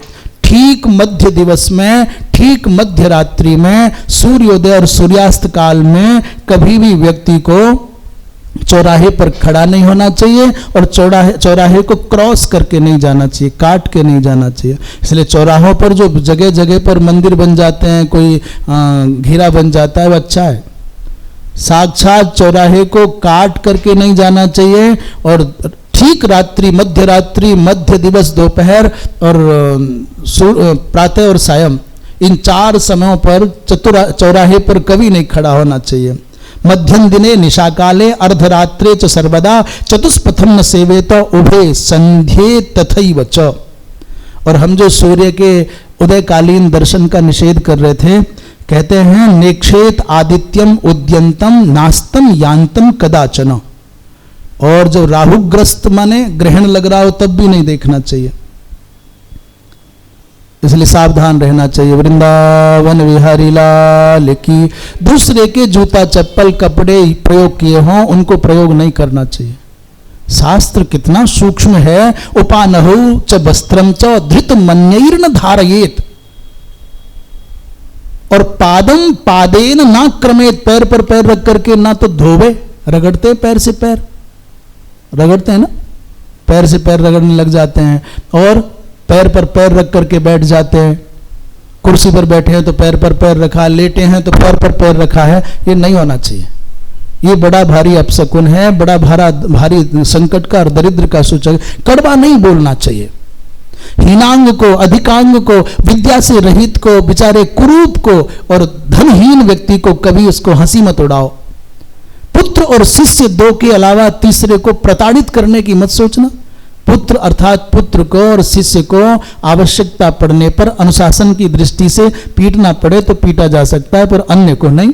ठीक मध्य दिवस में, ठीक मध्य रात्रि में, सूर्योदय और सूर्यास्त काल में कभी भी व्यक्ति को चौराहे पर खड़ा नहीं होना चाहिए और चौराहे को क्रॉस करके नहीं जाना चाहिए, काट के नहीं जाना चाहिए। इसलिए चौराहों पर जो जगह जगह पर मंदिर बन जाते हैं, कोई घेरा बन जाता है, वो अच्छा है। साक्षात चौराहे को काट करके नहीं जाना चाहिए। और ठीक रात्रि, मध्य रात्रि, मध्य दिवस, दोपहर और प्रातः और सायं, इन 4 समयों पर चौराहे पर कभी नहीं खड़ा होना चाहिए। मध्यम दिने निशाकाले अर्धरात्रे च सर्वदा चतुष्पथम न सेवेत उभे संध्ये तथैव च। और हम जो सूर्य के उदयकालीन दर्शन का निषेध कर रहे थे, कहते हैं नेक्षेत आदित्यम उद्यंतम नास्तम यान्तम कदाचन। और जब राहुग्रस्त माने ग्रहण लग रहा हो तब भी नहीं देखना चाहिए, इसलिए सावधान रहना चाहिए। वृंदावन विहारी लाल की। दूसरे के जूता चप्पल कपड़े प्रयोग किए हों उनको प्रयोग नहीं करना चाहिए। शास्त्र कितना सूक्ष्म है। उपानहु च वस्त्रम च धृत मन्यैर्न धारयेत, और पादम पादेन ना क्रमेत, पैर पर पैर रख करके ना तो धोवे, रगड़ते पैर से पैर रगड़ते हैं ना, पैर से पैर रगड़ने लग जाते हैं, और पैर पर पैर रख करके बैठ जाते हैं। कुर्सी पर बैठे हैं तो पैर पर पैर रखा, लेटे हैं तो पैर पर पैर रखा है, ये नहीं होना चाहिए। ये बड़ा भारी अपशकुन है, बड़ा भारी संकट का और दरिद्र का सूचक। कड़वा नहीं बोलना चाहिए। हीनांग को, अधिकांग को, विद्या से रहित को, बेचारे कुरूप को और धनहीन व्यक्ति को कभी उसको हंसी मत उड़ाओ। पुत्र और शिष्य 2 के अलावा तीसरे को प्रताड़ित करने की मत सोचना। पुत्र अर्थात पुत्र को और शिष्य को आवश्यकता पड़ने पर अनुशासन की दृष्टि से पीटना पड़े तो पीटा जा सकता है, पर अन्य को नहीं।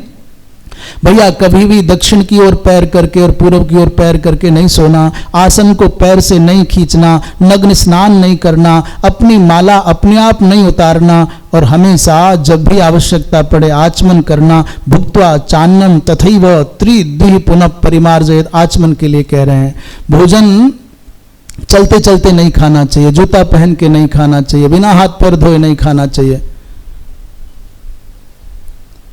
भैया कभी भी दक्षिण की ओर पैर करके और पूर्व की ओर पैर करके नहीं सोना। आसन को पैर से नहीं खींचना, नग्न स्नान नहीं करना, अपनी माला अपने आप नहीं उतारना, और हमेशा जब भी आवश्यकता पड़े आचमन करना। भुक्त्वा चान्नम तथैव त्रिदिह पुनः परिमार्जयेत्, आचमन के लिए कह रहे हैं। भोजन चलते चलते नहीं खाना चाहिए, जूता पहन के नहीं खाना चाहिए, बिना हाथ पैर धोए नहीं खाना चाहिए।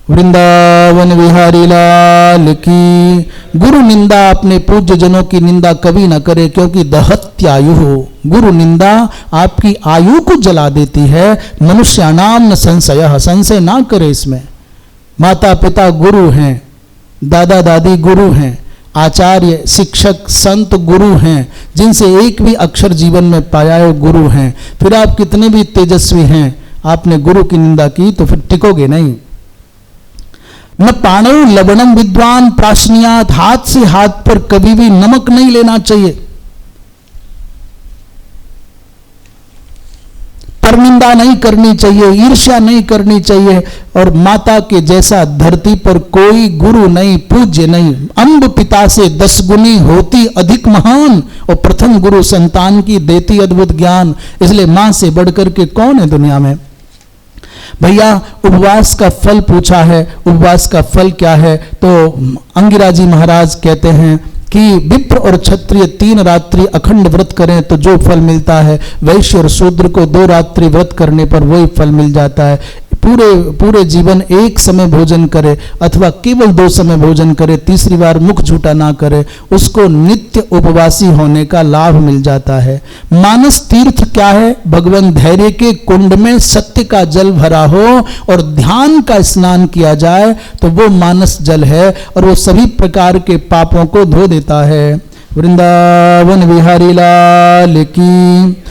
वृंदावन बिहारी लाल की। गुरु निंदा, अपने पूज्य जनों की निंदा कभी न करे, क्योंकि दहत्यायु हो, गुरु निंदा आपकी आयु को जला देती है। मनुष्याणाम न संशय, संशय ना करे इसमें। माता पिता गुरु हैं, दादा दादी गुरु हैं, आचार्य शिक्षक संत गुरु हैं, जिनसे एक भी अक्षर जीवन में पाया है गुरु हैं। फिर आप कितने भी तेजस्वी हैं, आपने गुरु की निंदा की तो फिर टिकोगे नहीं। न पाणौ लवणम विद्वान प्राशनियात, हाथ से हाथ पर कभी भी नमक नहीं लेना चाहिए। परनिंदा नहीं करनी चाहिए, ईर्ष्या नहीं करनी चाहिए। और माता के जैसा धरती पर कोई गुरु नहीं, पूज्य नहीं। अम्ब पिता से 10 गुनी होती अधिक महान, और प्रथम गुरु संतान की देती अद्भुत ज्ञान। इसलिए मां से बढ़कर के कौन है दुनिया में। भैया उपवास का फल पूछा है, उपवास का फल क्या है? तो अंगिरा जी महाराज कहते हैं कि विप्र और क्षत्रिय 3 रात्रि अखंड व्रत करें तो जो फल मिलता है, वैश्य और शूद्र को 2 रात्रि व्रत करने पर वही फल मिल जाता है। पूरे जीवन एक समय भोजन करे अथवा केवल 2 समय भोजन करे, तीसरी बार मुख झूठा ना करे, उसको नित्य उपवासी होने का लाभ मिल जाता है। मानस तीर्थ क्या है? भगवान धैर्य के कुंड में सत्य का जल भरा हो और ध्यान का स्नान किया जाए तो वो मानस जल है, और वो सभी प्रकार के पापों को धो देता है। वृंदावन बिहारी लाल की।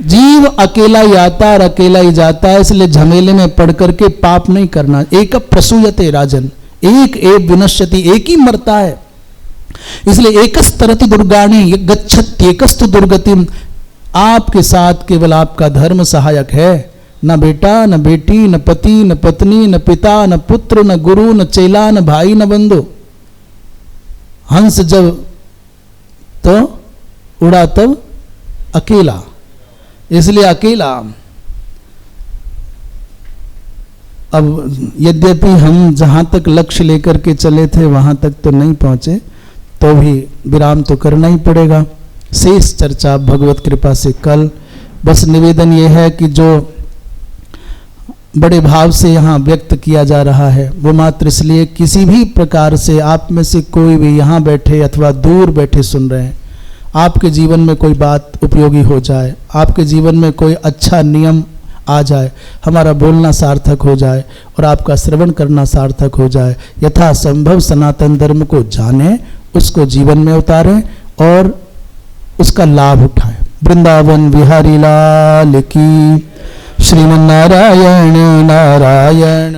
जीव अकेला ही आता और अकेला ही जाता है, इसलिए झमेले में पड़ करके पाप नहीं करना। एक प्रसूयते राजन, एक विनश्यति, एक ही मरता है। इसलिए एकस तरति दुर्गाणी गच्छत्येकस्तु दुर्गतिम। आपके साथ केवल आपका धर्म सहायक है, न बेटा न बेटी न पति न पत्नी न पिता न पुत्र न गुरु न चेला न भाई न बंधु। हंस जब तो उड़ा तब अकेला, इसलिए अकेला। अब यद्यपि हम जहां तक लक्ष्य लेकर के चले थे वहां तक तो नहीं पहुंचे, तो भी विराम तो करना ही पड़ेगा। शेष चर्चा भगवत कृपा से कल। बस निवेदन यह है कि जो बड़े भाव से यहाँ व्यक्त किया जा रहा है वो मात्र इसलिए, किसी भी प्रकार से आप में से कोई भी यहाँ बैठे अथवा दूर बैठे सुन रहे हैं, आपके जीवन में कोई बात उपयोगी हो जाए, आपके जीवन में कोई अच्छा नियम आ जाए, हमारा बोलना सार्थक हो जाए और आपका श्रवण करना सार्थक हो जाए। यथासंभव सनातन धर्म को जानें, उसको जीवन में उतारें और उसका लाभ उठाएं। वृंदावन बिहारी लाल की। श्रीमन नारायण नारायण।